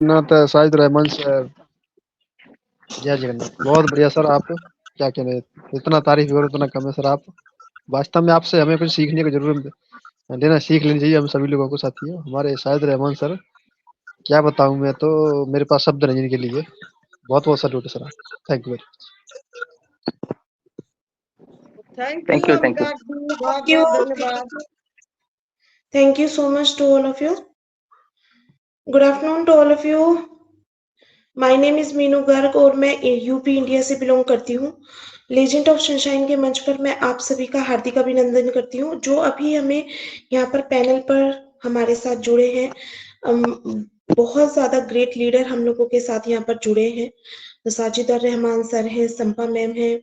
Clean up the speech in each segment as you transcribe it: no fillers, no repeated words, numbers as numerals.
Jagannath Shahid Rahman sir. जय जगन्नाथ। बहुत बढ़िया सर। आप क्या कह रहे हैं, इतना तारीफ करो उतना कम है सर। आप वास्तव में आपसे हमें कुछ सीखने की जरूरत लेना सीख लेनी चाहिए हम सभी लोगों को। साथियों, हमारे शाहिद रहमान सर, क्या बताऊं मैं तो, मेरे पास शब्द नहीं इनके लिए। बहुत बहुत सैल्यूट है sir. Thank you. Thank you thank you, thank you. Amitabh ji, बहुत you. बहुत धन्यवाद। Thank you so much to all of you. Good afternoon to all of you. My name is Meenu Garg और मैं यूपी इंडिया से बिलोंग करती हूँ। Legend of sunshine के मंच पर मैं आप सभी का हार्दिक अभिनंदन करती हूँ जो अभी हमें यहाँ पर पैनल पर हमारे साथ जुड़े हैं। बहुत ज्यादा ग्रेट लीडर हम लोगों के साथ यहाँ पर जुड़े हैं। तो साजिद और रहमान सर हैं, संपा मैम है,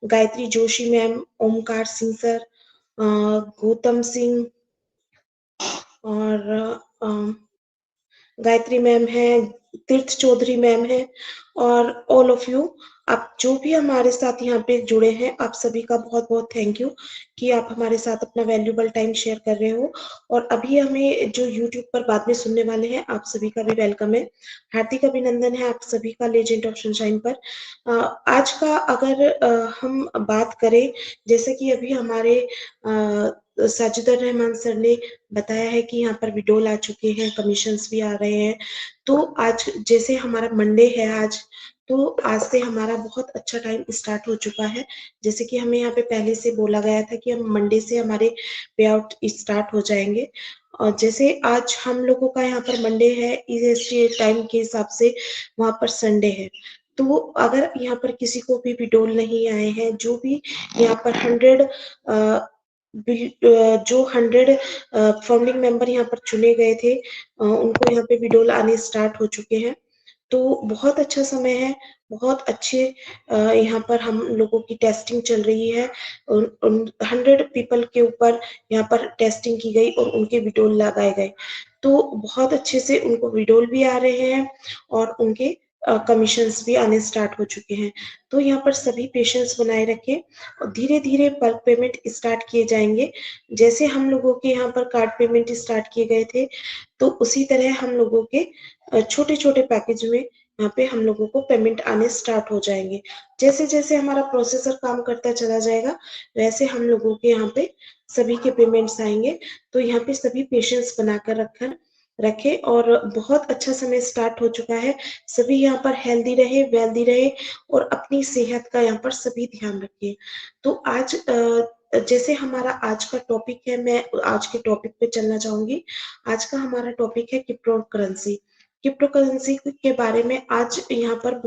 गायत्री जोशी मैम, ओमकार सिंह सर, गौतम सिंह और गायत्री मैम है, तीर्थ चौधरी मैम है और ऑल ऑफ यू। आप जो भी हमारे साथ यहाँ पे जुड़े हैं, आप सभी का बहुत बहुत थैंक यू कि आप हमारे साथ अपना वैल्यूबल टाइम शेयर कर रहे हो। और अभी हमें जो यूट्यूब पर बाद में सुनने वाले हैं, आप सभी का भी वेलकम है, हार्दिक अभिनंदन है आप सभी का लेजेंड ऑफ सनशाइन पर। आज का अगर हम बात करें, जैसे कि अभी हमारे साजिदुर रहमान सर ने बताया है कि यहाँ पर विडोल आ चुके हैं, कमीशंस भी आ रहे हैं। तो आज जैसे हमारा मंडे है आज, तो आज से हमारा बहुत अच्छा टाइम स्टार्ट हो चुका है। जैसे कि हमें यहाँ पे पहले से बोला गया था कि हम मंडे से हमारे पे आउट स्टार्ट हो जाएंगे। और जैसे आज हम लोगों का यहाँ पर मंडे है, इस टाइम के हिसाब से वहां पर संडे है। तो अगर यहाँ पर किसी को भी विडोल नहीं आए हैं, जो भी यहाँ पर 100 जो 100 फाउंडिंग मेंबर यहाँ पर चुने गए थे, उनको यहाँ पे विडोल आने स्टार्ट हो चुके हैं। तो बहुत अच्छा समय है, बहुत अच्छे यहाँ पर हम लोगों की टेस्टिंग चल रही है। 100 पीपल के ऊपर यहाँ पर टेस्टिंग की गई और उनके विडोल लगाए गए। तो बहुत अच्छे से उनको विडोल भी आ रहे हैं और उनके कमीशंस भी आने स्टार्ट हो चुके हैं। तो यहाँ पर सभी पेशेंस बनाए रखें और धीरे धीरे बल्क पेमेंट स्टार्ट किए जाएंगे। जैसे हम लोगों के यहाँ पर कार्ड पेमेंट स्टार्ट किए गए थे, तो उसी तरह हम लोगों के छोटे छोटे पैकेज में यहाँ पे हम लोगों को पेमेंट आने स्टार्ट हो जाएंगे। जैसे जैसे हमारा प्रोसेसर काम करता चला जाएगा, वैसे हम लोगों के यहाँ पे सभी के पेमेंट्स आएंगे। तो यहाँ पे सभी पेशेंस बनाकर रखे और बहुत अच्छा समय स्टार्ट हो चुका है। सभी यहाँ पर हेल्दी रहे, वेल्दी रहे और अपनी सेहत का यहाँ पर सभी ध्यान रखें। तो आज जैसे हमारा आज का टॉपिक है, मैं आज के टॉपिक पे चलना चाहूंगी। आज का हमारा टॉपिक है क्रिप्टो करेंसी। क्रिप्टो करेंसी के बारे में आज यहाँ पर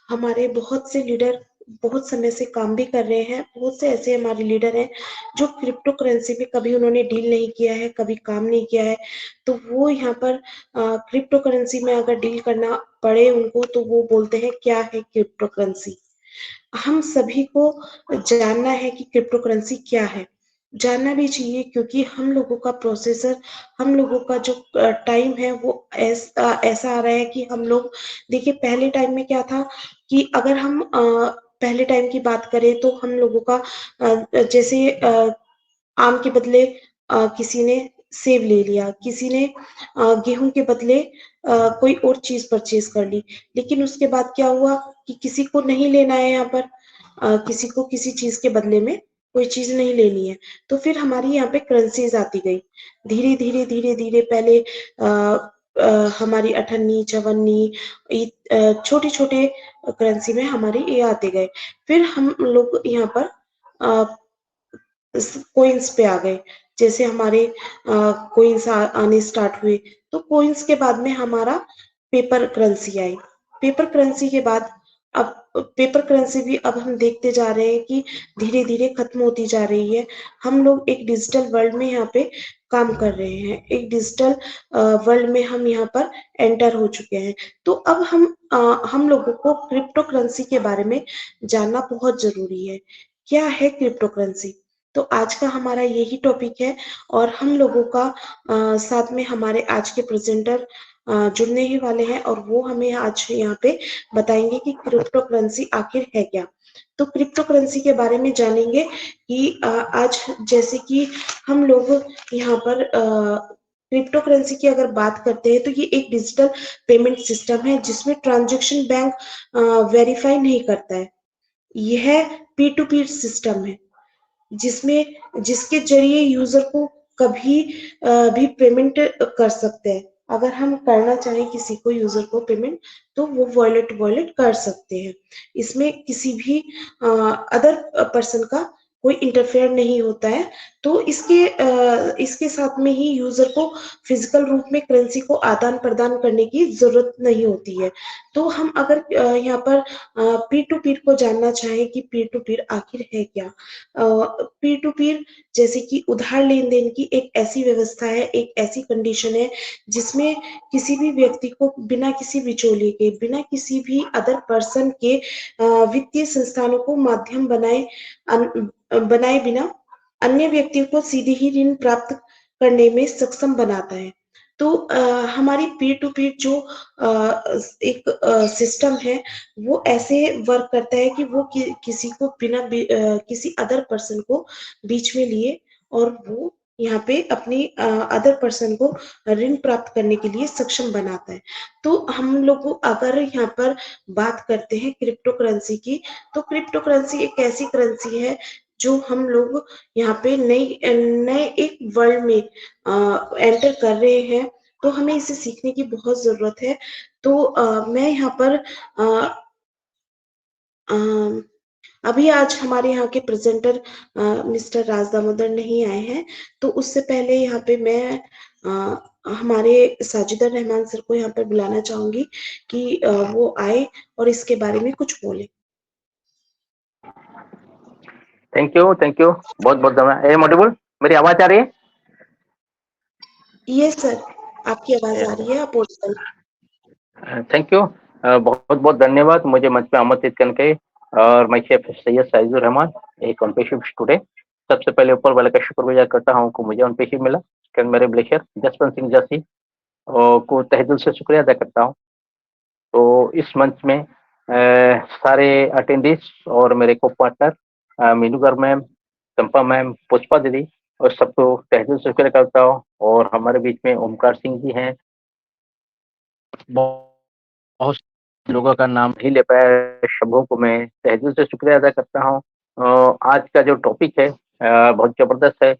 हमारे बहुत से लीडर बहुत समय से काम भी कर रहे हैं। बहुत से ऐसे हमारे लीडर हैं जो क्रिप्टो करेंसी पे कभी उन्होंने डील नहीं किया है, कभी काम नहीं किया है। तो वो यहाँ पर क्रिप्टो करेंसी में अगर डील करना पड़े उनको, तो वो बोलते हैं क्या है क्रिप्टो करेंसी। हम सभी को जानना है कि क्रिप्टो करेंसी क्या है, जानना भी चाहिए, क्योंकि हम लोगों का प्रोसेसर, हम लोगों का जो टाइम है वो ऐसा आ रहा है कि हम लोग देखिए, पहले टाइम में क्या था कि अगर हम पहले टाइम की बात करें तो हम लोगों का जैसे आम के बदले किसी ने सेब ले लिया, किसी ने गेहूं के बदले कोई और चीज परचेज कर ली। लेकिन उसके बाद क्या हुआ कि किसी को नहीं लेना है यहाँ पर, किसी को किसी चीज के बदले में कोई चीज नहीं लेनी है। तो फिर हमारी यहाँ पे करेंसीज आती गई, धीरे धीरे धीरे धीरे। पहले हमारी अठन्नी, चवन्नी, छोटे छोटे करेंसी में हमारे ये आते गए। फिर हम लोग यहाँ पर कोइंस पे आ गए। जैसे हमारे कोइंस आने स्टार्ट हुए, तो कोइंस के बाद में हमारा पेपर करेंसी आई। पेपर करेंसी के बाद अब पेपर करेंसी भी अब हम देखते जा रहे हैं कि धीरे धीरे खत्म होती जा रही है। हम लोग एक डिजिटल वर्ल्ड में यहाँ पे काम कर रहे हैं, एक डिजिटल वर्ल्ड में हम यहाँ पर एंटर हो चुके हैं। तो अब हम लोगों को क्रिप्टो करेंसी के बारे में जानना बहुत जरूरी है। क्या है क्रिप्टो करेंसी? तो आज का हमारा यही टॉपिक है और हम लोगों का साथ में हमारे आज के प्रेजेंटर जुड़ने ही वाले हैं और वो हमें आज यहाँ पे बताएंगे कि क्रिप्टो करेंसी आखिर है क्या। तो क्रिप्टो करेंसी के बारे में जानेंगे कि आज जैसे कि हम लोग यहाँ पर क्रिप्टो करेंसी की अगर बात करते हैं तो ये एक डिजिटल पेमेंट सिस्टम है जिसमें ट्रांजैक्शन बैंक वेरीफाई नहीं करता है। यह पीर टू पीर सिस्टम है जिसमें जिसके जरिए यूजर को कभी भी पेमेंट कर सकते हैं। अगर हम करना चाहें किसी को यूजर को पेमेंट तो वो वॉलेट वॉलेट कर सकते हैं। इसमें किसी भी अदर पर्सन का कोई इंटरफेयर नहीं होता है। तो इसके साथ में ही यूजर को फिजिकल रूप में करेंसी को आदान प्रदान करने की जरूरत नहीं होती है। तो हम अगर यहाँ पर पीर टू पीर को जानना चाहें कि पीर टू पीर आखिर है क्या, पीर टू पीर जैसे कि उधार लेन देन की एक ऐसी व्यवस्था है, एक ऐसी कंडीशन है जिसमें किसी भी व्यक्ति को बिना किसी बिचौलिए के, बिना किसी भी अदर पर्सन के वित्तीय संस्थानों को माध्यम बनाए बिना अन्य व्यक्तियों को सीधे ही ऋण प्राप्त करने में सक्षम बनाता है। तो हमारी पीर टू पीर जो एक सिस्टम है वो ऐसे वर्क करता है कि वो किसी को बिना किसी अदर पर्सन को बीच में लिए और वो यहाँ पे अपनी अदर पर्सन को ऋण प्राप्त करने के लिए सक्षम बनाता है। तो हम लोग अगर यहाँ पर बात करते हैं क्रिप्टो करेंसी की, तो क्रिप्टो करेंसी एक ऐसी करेंसी है जो हम लोग यहाँ पे नए एक वर्ल्ड में एंटर कर रहे हैं। तो हमें इसे सीखने की बहुत जरूरत है। तो मैं यहाँ पर अभी आज हमारे यहाँ के प्रेजेंटर मिस्टर राज दामोदर नहीं आए हैं। तो उससे पहले यहाँ पे मैं हमारे साजिदा रहमान सर को यहाँ पर बुलाना चाहूंगी कि वो आए और इसके बारे में कुछ बोले। थैंक यू बहुत बहुत धन्यवाद। ए मॉडिबल, मेरी आवाज आ रही है? यस सर, आपकी आवाज आ रही है, आप बोल सकते। थैंक यू, बहुत बहुत धन्यवाद मुझे मंच पे आमंत्रित करने के। और मैं शेख सैयद साजिदुर रहमान, एक ऑन पेशिप स्टूडेंट। सबसे पहले ऊपर वाले का शुक्रगुजार करता हूँ कि मुझे ऑन पेशिप मिला। मेरे ब्लेशर जसवंत सिंह जसी को तहे दिल से शुक्रिया अदा करता हूँ। तो इस मंच में सारे अटेंडेंट्स और मेरे को पार्टनर मीनूगर मैम, चंपा मैम, पुष्पा दीदी और सबको तहे दिल से शुक्रिया करता हूँ। और हमारे बीच में ओमकार सिंह जी हैं, बहुत लोगों का नाम नहीं ले पाया, सबों को मैं तहे दिल से शुक्रिया अदा करता हूँ। आज का जो टॉपिक है बहुत जबरदस्त है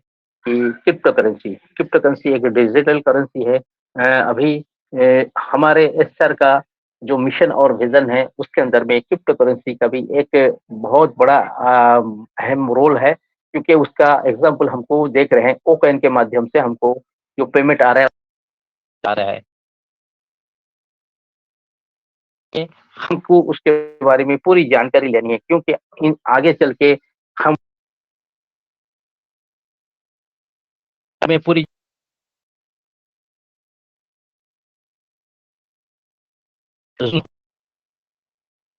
कि क्रिप्टो करेंसी एक डिजिटल करेंसी है। अभी हमारे एसआर का जो मिशन और विजन है उसके अंदर में क्रिप्टो करेंसी का भी एक बहुत बड़ा अहम रोल है, क्योंकि उसका एग्जाम्पल हमको देख रहे हैं। ओकॉइन के माध्यम से हमको जो पेमेंट आ रहा है हमको उसके बारे में पूरी जानकारी लेनी है, क्योंकि इन आगे चल के हमें पूरी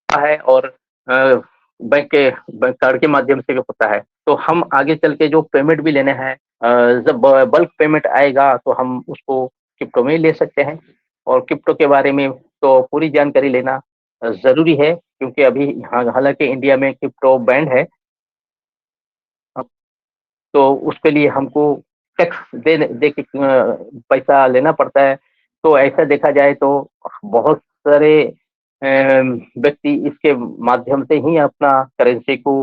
है और बैंक कार्ड के माध्यम से भी होता है। तो हम आगे चल के जो पेमेंट भी लेने हैं, जब बल्क पेमेंट आएगा तो हम उसको क्रिप्टो में ले सकते हैं। और क्रिप्टो के बारे में तो पूरी जानकारी लेना जरूरी है, क्योंकि अभी हालांकि इंडिया में क्रिप्टो बैंड है, तो उसके लिए हमको टैक्स दे के पैसा लेना पड़ता है। तो ऐसा देखा जाए तो बहुत सारे व्यक्ति इसके माध्यम से ही अपना करेंसी को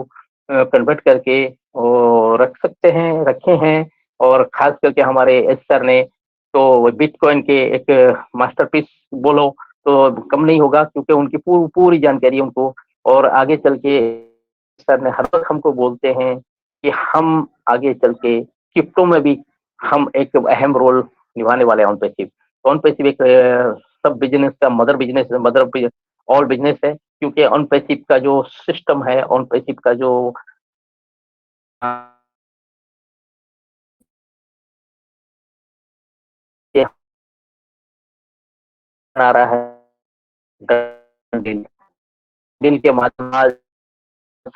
कन्वर्ट करके और रखे हैं। और खास करके हमारे एस सर ने तो बिटकॉइन के एक मास्टरपीस बोलो तो कम नहीं होगा, क्योंकि उनकी पूरी जानकारी उनको। और आगे चल के सर ने हर वक्त हमको बोलते हैं कि हम आगे चल के क्रिप्टो में भी हम एक अहम रोल निभाने वाले हैं। ऑन पैसिव एक सब बिजनेस का मदर ऑल बिजनेस है, क्योंकि ऑन पैसिव का जो सिस्टम है, ऑन पैसिव का जो बना रहा है डील के माध्यम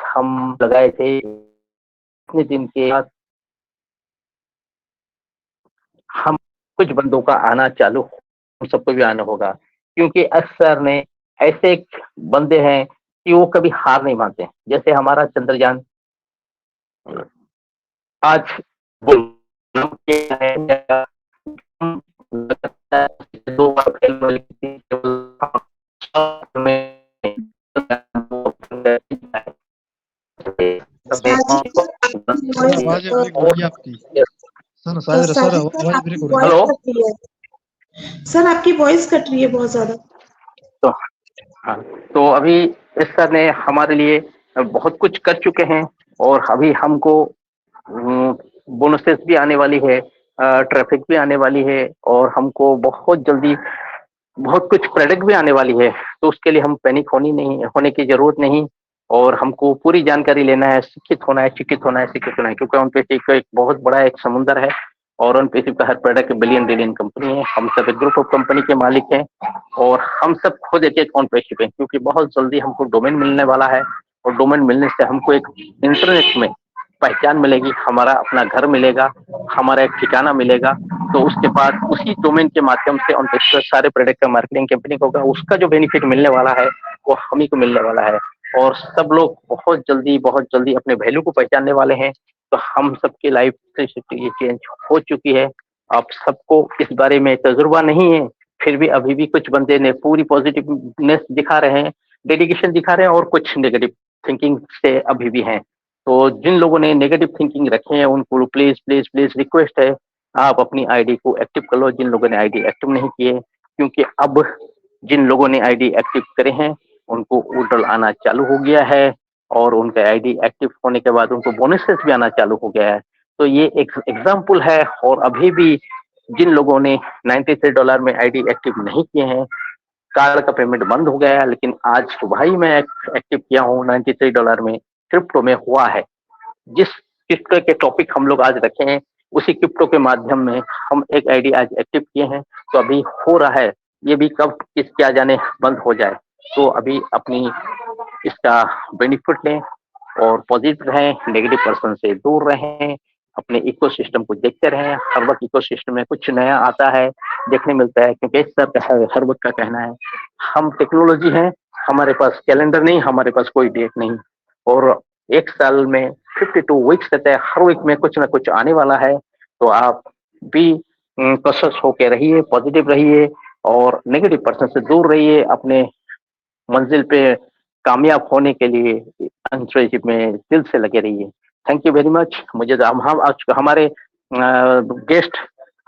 हम लगाए थे इतने दिन के बाद हम कुछ बंदों का आना चालू, हम सबको भी आना होगा, क्योंकि अक्सर ने ऐसे बंदे हैं कि वो कभी हार नहीं मानते। जैसे हमारा चंद्रयान आज दो बार फेल वाली थी, सर आवाज ब्रेक हो रही है आपकी। सर शायद सर आवाज ब्रेक हो रही है। हेलो सर आपकी वॉइस कट रही है बहुत ज्यादा। तो हाँ, तो अभी इस सर ने हमारे लिए बहुत कुछ कर चुके हैं और अभी हमको बोनसेस भी आने वाली है, ट्रैफिक भी आने वाली है और हमको बहुत जल्दी बहुत कुछ प्रोडक्ट भी आने वाली है। तो उसके लिए हम पैनिक होने की जरूरत नहीं और हमको पूरी जानकारी लेना है, शिक्षित होना है, क्योंकि ऑन पेसिव का एक बहुत बड़ा एक समुंदर है और ऑन पेसिव का हर प्रोडक्ट बिलियन बिलियन कंपनी है। हम सब एक ग्रुप ऑफ कंपनी के मालिक हैं और हम सब खुद एक ऑन पेसिव है, क्योंकि बहुत जल्दी हमको डोमेन मिलने वाला है और डोमेन मिलने से हमको एक इंटरनेट में पहचान मिलेगी, हमारा अपना घर मिलेगा, हमारा एक ठिकाना मिलेगा। तो उसके बाद उसी डोमेन के माध्यम से ऑन पेसिव सारे प्रोडक्ट का मार्केटिंग कंपनी को होगा, उसका जो बेनिफिट मिलने वाला है वो हम ही को मिलने वाला है और सब लोग बहुत जल्दी अपने वैल्यू को पहचानने वाले हैं। तो हम सबकी लाइफ से ये चेंज हो चुकी है। आप सबको इस बारे में तजुर्बा नहीं है, फिर भी अभी भी कुछ बंदे ने पूरी पॉजिटिवनेस दिखा रहे हैं, डेडिकेशन दिखा रहे हैं और कुछ नेगेटिव थिंकिंग से अभी भी हैं। तो जिन लोगों ने नेगेटिव थिंकिंग रखे हैं उनको प्लीज प्लीज प्लीज रिक्वेस्ट है, आप अपनी आईडी को एक्टिव कर लो। जिन लोगों ने आईडी एक्टिव नहीं किए, क्योंकि अब जिन लोगों ने आईडी एक्टिव करे हैं उनको विड्रॉल आना चालू हो गया है और उनका आईडी एक्टिव होने के बाद उनको बोनसेस भी आना चालू हो गया है। तो ये एक एग्जाम्पल है। और अभी भी जिन लोगों ने $93 में आईडी एक्टिव नहीं किए हैं, कार्ड का पेमेंट बंद हो गया है, लेकिन आज सुबह ही मैं एक्टिव किया हूँ $93 में, क्रिप्टो में हुआ है। जिस क्रिप्टो के टॉपिक हम लोग आज रखे हैं उसी क्रिप्टो के माध्यम में हम एक आईडी आज एक्टिव किए हैं। तो अभी हो रहा है, ये भी कब किस क्या जाने बंद हो जाए। तो अभी अपनी इसका बेनिफिट लें और पॉजिटिव रहें, नेगेटिव पर्सन से दूर रहें, अपने इकोसिस्टम को देखते रहें। हर वक्त इकोसिस्टम में कुछ नया आता है, देखने मिलता है, क्योंकि सर हर वक्त का कहना है हम टेक्नोलॉजी हैं, हमारे पास कैलेंडर नहीं, हमारे पास कोई डेट नहीं और एक साल में 52 वीक्स रहते हैं, हर वीक में कुछ ना कुछ आने वाला है। तो आप भी कॉशियस होके रहिए, पॉजिटिव रहिए और नेगेटिव पर्सन से दूर रहिए। अपने मंजिल पे कामयाब होने के लिए अंतर्शिप में दिल से लगे रहिए। Thank you very much. मुझे हम आज हमारे गेस्ट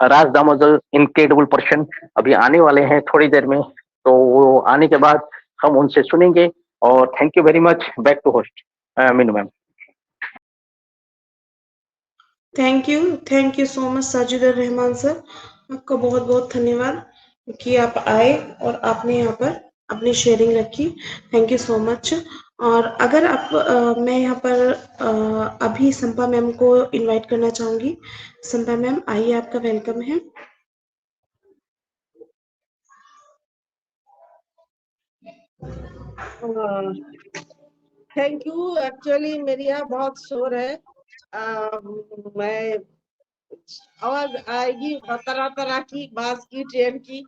राज दामोदर इनक्रेडिबल पर्सन अभी आने वाले हैं थोड़ी देर में, तो वो आने के बाद हम उनसे सुनेंगे। और thank you very much. Back to host Meenu ma'am. Thank you so much Sajidur Rahman sir, आपका बहुत बहुत धन्यवाद कि आप आए और आपने यहाँ पर अपनी शेयरिंग रखी। Thank you so much. और अगर आप मैं यहाँ पर अभी संपा मैम को इनवाइट करना चाहूंगी। संपा मैम आइए, आपका वेलकम है। Thank you. एक्चुअली मेरे यहाँ बहुत शोर है, मैं आवाज आएगी तरह तरह की, बास की, ट्रेन की,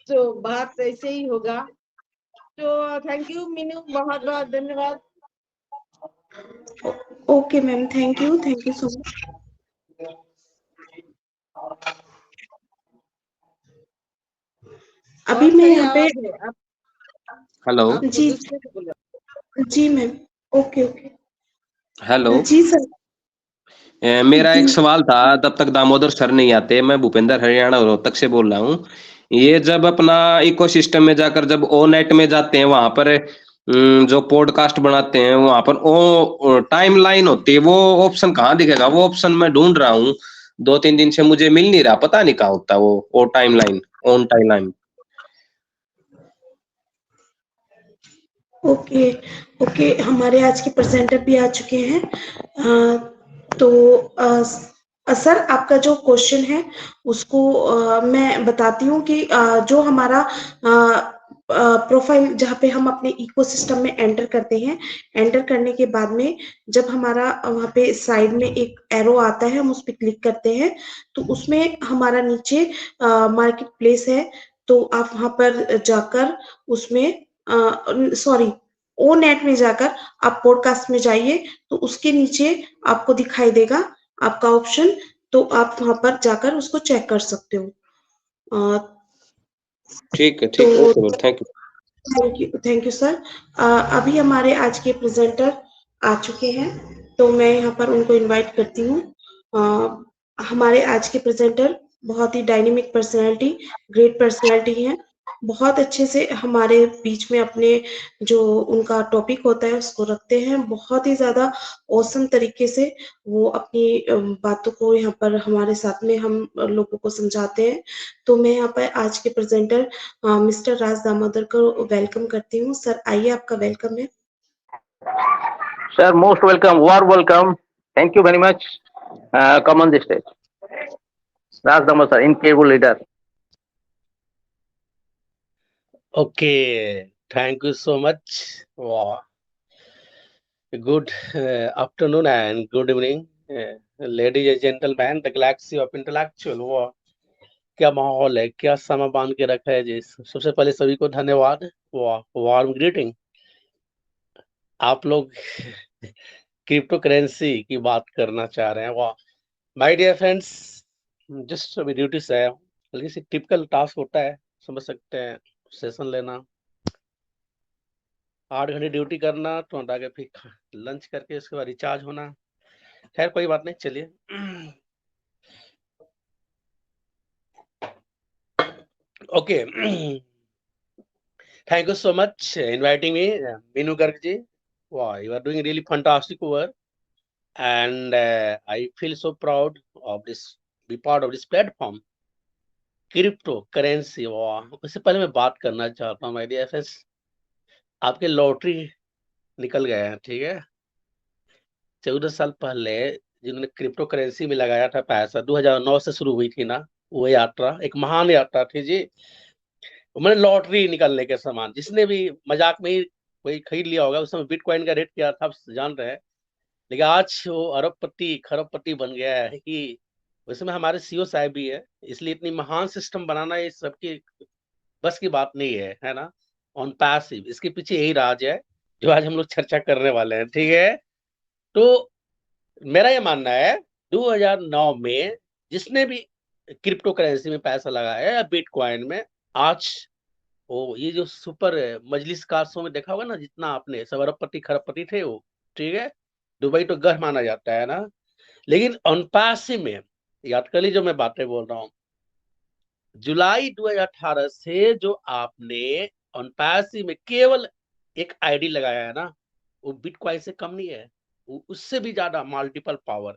तो बात ऐसे ही होगा। तो थैंक यू मीनू, बहुत बहुत धन्यवाद। Okay ma'am, thank you so much. अभी मैं यहाँ पे हेलो जी मैम, ओके हेलो जी सर। मेरा एक सवाल था, तब तक दामोदर सर नहीं आते। मैं भूपेंद्र हरियाणा रोहतक से बोल रहा हूँ। ये जब अपना इकोसिस्टम में जाकर जब ओ नेट में जाते हैं, वहां पर जो पॉडकास्ट बनाते हैं वहां पर ओ टाइम लाइन होती है, वो ऑप्शन कहाँ दिखेगा? वो ऑप्शन मैं ढूंढ रहा हूँ 2-3 दिन से, मुझे मिल नहीं रहा, पता नहीं कहाँ होता वो oh time line, on time line. Okay, हमारे आज के प्रेजेंटर भी आ चुके हैं। तो सर आपका जो क्वेश्चन है उसको मैं बताती हूँ कि जो हमारा प्रोफाइल जहाँ पे हम अपने इकोसिस्टम में एंटर करते हैं, एंटर करने के बाद में जब हमारा वहाँ पे साइड में एक एरो आता है, हम उस पर क्लिक करते हैं तो उसमें हमारा नीचे मार्केट प्लेस है। तो आप वहाँ पर जाकर उसमें सॉरी ओ नेट में जाकर आप पॉडकास्ट में जाइए, तो उसके नीचे आपको दिखाई देगा आपका ऑप्शन, तो आप वहां पर जाकर उसको चेक कर सकते हो। ठीक है, तो okay, thank you. Thank you sir. अभी हमारे आज के प्रेजेंटर आ चुके हैं, तो मैं यहाँ पर उनको इनवाइट करती हूँ। हमारे आज के प्रेजेंटर बहुत ही डायनेमिक पर्सनालिटी, ग्रेट पर्सनालिटी हैं। बहुत अच्छे से हमारे बीच में अपने जो उनका टॉपिक होता है उसको रखते हैं। बहुत ही ज्यादा औसम तरीके से वो अपनी बातों को यहाँ पर हमारे साथ में हम लोगों को समझाते हैं। तो मैं यहाँ पर आज के प्रेजेंटर मिस्टर राज दामोदर को वेलकम करती हूँ। सर आइए, आपका वेलकम है। Sir, most welcome, warm welcome. Thank you very much. Come on the stage. Raj Damodar, sir, incredible leader. Okay, thank you so much. Wow. Good afternoon and good evening, ladies and gentlemen, the galaxy of intellectual. वाह, क्या माहौल है, क्या समय बांध के रखा है जी। सबसे पहले सभी को धन्यवाद। वाह, वार्म ग्रीटिंग। आप लोग क्रिप्टो करेंसी की बात करना चाह रहे हैं। वाह, माय डियर फ्रेंड्स, जस्ट अभी ड्यूटी से आया हूँ। हल्की सी टिपिकल टास्क होता है, समझ सकते हैं। सेशन लेना, 8 घंटे ड्यूटी करना, तो आगे फिर लंच करके उसके बाद रिचार्ज होना। खैर कोई बात नहीं, चलिए। Okay, thank you so much inviting me, Meenu Garg ji. वाह, you are doing really fantastic work and I feel so proud of this, be part of this platform, crypto currency. वाह, उससे पहले मैं बात करना चाहता हूँ माय डियर फ्रेंड्स, आपके लॉटरी निकल गए हैं, ठीक है। 14 साल पहले जिन्होंने क्रिप्टो करेंसी में लगाया था पैसा, 2009 से शुरू हुई थी ना वो यात्रा, एक महान यात्रा थी जी। मैंने लॉटरी निकलने के समान, जिसने भी मजाक में ही कोई खरीद लिया होगा। उस समय बिटकॉइन का रेट क्या था आप जान रहे हैं, लेकिन आज वो अरबपति खरबपति बन गया है। कि उसमें हमारे सीईओ साहब भी है, इसलिए इतनी महान सिस्टम बनाना ये सबकी बस की बात नहीं है ना। ऑन पैसिव, इसके पीछे यही राज है जो आज हम लोग चर्चा करने वाले हैं, ठीक है। तो मेरा ये मानना है 2009 में जिसने भी क्रिप्टो करेंसी में पैसा लगाया या बिटकॉइन में, आज वो ये जो सुपर मजलिस कार में देखा होगा ना, जितना आपने सब अरबपति खरबपति थे वो, ठीक है। दुबई तो घर माना जाता है ना, लेकिन अनपासी में याद कर लीजिए जो मैं बातें बोल रहा हूँ। जुलाई 2018 से जो आपने अनपासी में केवल एक आईडी लगाया है ना, वो बिटकॉइन से कम नहीं है, वो उससे भी ज्यादा मल्टीपल पावर।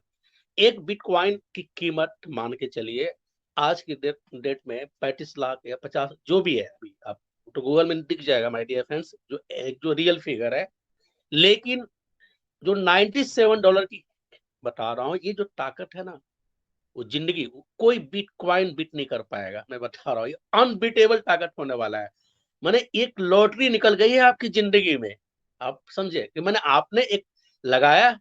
एक बिटकॉइन की कीमत मान के चलिए आज की डेट में 35 लाख या 50 जो भी है, अभी आप तो गूगल में दिख जाएगा माय डियर फ्रेंड्स, जो रियल फिगर है। लेकिन जो $97 की बता रहा हूँ, ये जो ताकत है ना, वो जिंदगी कोई बिटकॉइन बीट नहीं कर पाएगा। मैं बता रहा हूँ, ये अनबीटेबल ताकत होने वाला है। मैंने एक लॉटरी निकल गई है आपकी जिंदगी में, आप समझे कि मैंने आपने एक लगाया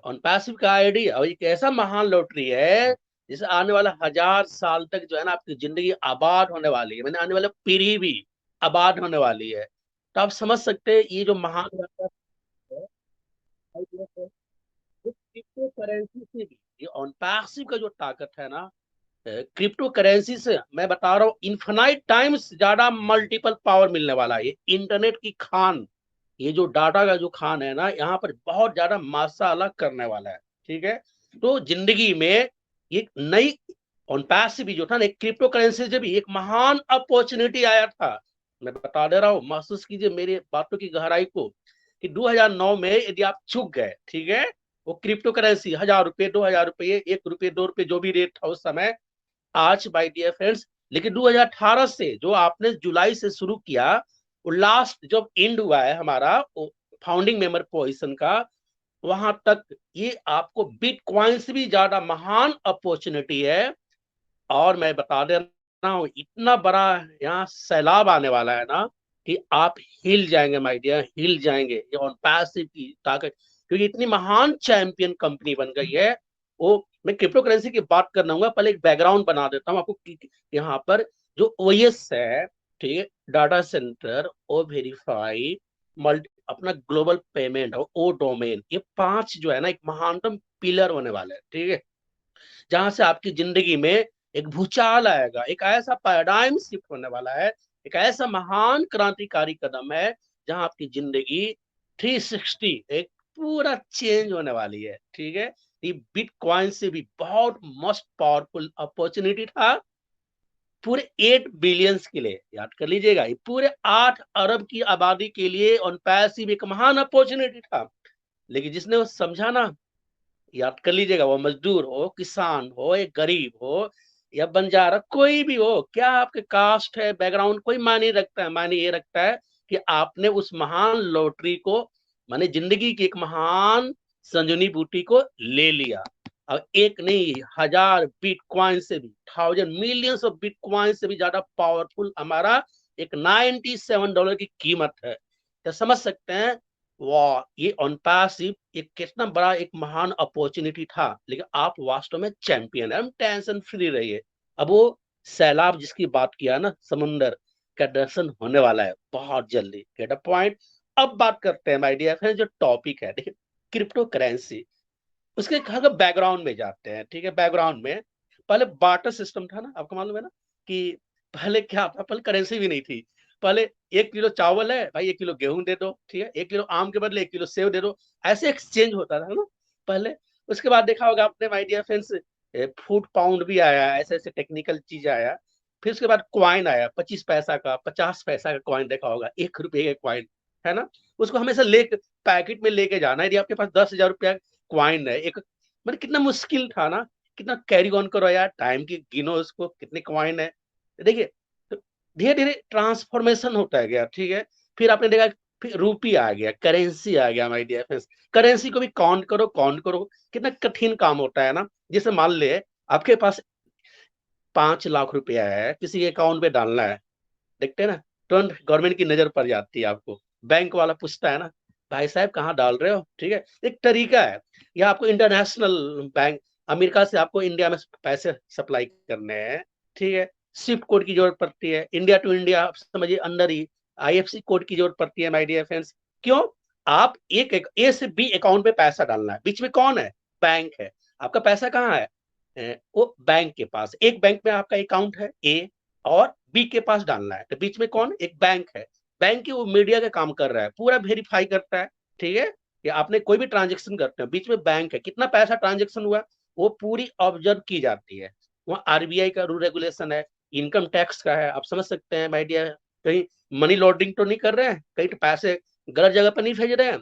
ऑन पैसिव का आईडी, और एक ऐसा महान लॉटरी है जिसे आने वाला 1000 साल तक जो है ना आपकी जिंदगी आबाद होने वाली है। मैंने आने वाले पीढ़ी भी आबाद होने वाली है। तो आप समझ सकते हैं ये जो महान क्रिप्टो करेंसी से भी, ये ऑन पैसिव का जो ताकत है ना, क्रिप्टो करेंसी से मैं बता रहा हूँ इन्फिनाइट टाइम्स ज्यादा मल्टीपल पावर मिलने वाला है। ये इंटरनेट की खान, ये जो डाटा का जो खान है ना, यहाँ पर बहुत ज्यादा माशाअल्लाह करने वाला है, ठीक है। तो जिंदगी में एक नई ऑन पैसिव जो था ना, क्रिप्टो करेंसी से भी एक महान अपॉर्चुनिटी आया था। मैं बता दे रहा हूँ, महसूस कीजिए मेरी बातों की गहराई को, कि 2009 में यदि आप चूक गए, ठीक है, वो क्रिप्टो करेंसी 1000 रुपए, 2000 रुपए, 1 रुपए, 2 रुपए, जो भी रेट था उस समय, आज बाय डियर फ्रेंड्स। लेकिन 2018 से जो आपने जुलाई से शुरू किया, वो लास्ट जब एंड हुआ है हमारा फाउंडिंग मेंबर पोजीशन का, वहां तक ये आपको बिटकॉइन से भी ज्यादा महान अपॉर्चुनिटी है। और मैं बता दे रहा हूँ, इतना बड़ा यहाँ सैलाब आने वाला है ना कि आप हिल जाएंगे माय डियर, हिल जाएंगे। ये ऑन पैसिव की ताकत, क्योंकि इतनी महान चैंपियन कंपनी बन गई है वो। मैं क्रिप्टो करेंसी की बात करना हूँ, पहले एक बैकग्राउंड बना देता हूँ आपको। यहाँ पर जो ओएस है, ठीक है, डाटा सेंटर, ओ वेरीफाई, मल्टी, अपना ग्लोबल पेमेंट और ओ डोमेन, ये 5 जो है ना एक महानतम पिलर होने वाले हैं, ठीक है, जहां से आपकी जिंदगी में एक भूचाल आएगा, एक ऐसा पैराडाइम शिफ्ट होने वाला है, एक ऐसा महान क्रांतिकारी कदम है जहां आपकी जिंदगी 360 एक पूरा चेंज होने वाली है। ठीक है, ये बिटकॉइन से भी बहुत मोस्ट पावरफुल अपॉर्चुनिटी था पूरे 8 बिलियंस के लिए, याद कर लीजिएगा, ये पूरे 8 अरब की आबादी के लिए ऑन पैसिव एक महान अपॉर्चुनिटी था। लेकिन जिसने वो समझा ना, याद कर लीजिएगा, वो मजदूर हो, किसान हो, एक गरीब हो या बंजारा, कोई भी हो, क्या आपके कास्ट है, बैकग्राउंड, कोई मायने रखता है। मायने ये रखता है कि आपने उस महान लॉटरी को, माने जिंदगी की एक महान संजीवनी बूटी को ले लिया। अब एक नहीं, 1000 बिटकॉइन से भी, 1000 मिलियंस ऑफ बिटकॉइन से भी ज्यादा पावरफुल हमारा एक $97 की कीमत है। तो समझ सकते हैं वाह, ये ऑन पैसिव एक कितना बड़ा एक महान अपॉर्चुनिटी था। लेकिन आप वास्तव में चैंपियन है, हम टेंशन फ्री रहिए। अब वो सैलाब जिसकी बात किया ना, समुंदर का दर्शन होने वाला है बहुत जल्दी। Get a point. अब बात करते हैं माय डियर फ्रेंड, जो टॉपिक है, देखिए क्रिप्टो करेंसी, उसके बैकग्राउंड में जाते हैं। ठीक है, बैकग्राउंड में पहले बार्टर सिस्टम था ना, आपको मालूम है ना कि पहले क्या था, पहले करेंसी भी नहीं थी। पहले 1 किलो चावल है भाई, 1 किलो गेहूं दे दो, ठीक है, 1 किलो आम के बदले 1 किलो सेव दे दो, ऐसे एक्सचेंज होता था ना पहले। उसके बाद देखा होगा आपने माय डियर फ्रेंड्स, फूड पाउंड भी आया, ऐसे ऐसे टेक्निकल चीज आया। फिर उसके बाद क्वाइन आया, 25 पैसा का, 50 पैसा का क्वाइन देखा होगा, 1 रुपए का क्वाइन, है ना। उसको हमेशा लेके पैकेट में लेके जाना, यदि आपके पास 10,000 रुपया क्वाइन है एक, मतलब कितना मुश्किल था ना, कितना कैरी ऑन करो यार, टाइम की गिनो उसको, कितने क्वाइन है। देखिए धीरे धीरे ट्रांसफॉर्मेशन होता है गया। ठीक है, फिर आपने देखा, फिर रूपी आ गया, करेंसी आ गया माय डियर फ्रेंड्स। करेंसी को भी काउंट करो, कितना कठिन काम होता है ना। जैसे मान ले आपके पास 5 लाख रुपया है, किसी के अकाउंट पे डालना है, देखते हैं ना, तुरंत गवर्नमेंट की नजर पड़ जाती है आपको, बैंक वाला पूछता है ना, भाई साहब कहाँ डाल रहे हो। ठीक है, एक तरीका है, या आपको इंटरनेशनल बैंक, अमेरिका से आपको इंडिया में पैसे सप्लाई करने हैं, ठीक है, स्विफ्ट कोड की जरूरत पड़ती है, इंडिया टू इंडिया आप समझिए अंदर ही IFSC कोड की जरूरत पड़ती है माय डियर फ्रेंड्स। क्यों? आप एक ए से बी अकाउंट पे पैसा डालना है, बीच में कौन है? बैंक है। आपका पैसा कहाँ है? वो बैंक के पास। एक बैंक में आपका अकाउंट है ए, और बी के पास डालना है, तो बीच में कौन? एक बैंक है। बैंक की वो मीडिया का काम कर रहा है, पूरा वेरीफाई करता है। ठीक है, कि आपने कोई भी ट्रांजेक्शन करते हैं, बीच में बैंक है, कितना पैसा ट्रांजेक्शन हुआ वो पूरी ऑब्जर्व की जाती है। वहाँ RBI का रूल रेगुलेशन है, इनकम टैक्स का है, आप समझ सकते हैं माय डियर, कहीं मनी लॉन्ड्रिंग तो नहीं कर रहे हैं, कहीं तो पैसे गलत जगह पर नहीं भेज रहे हैं।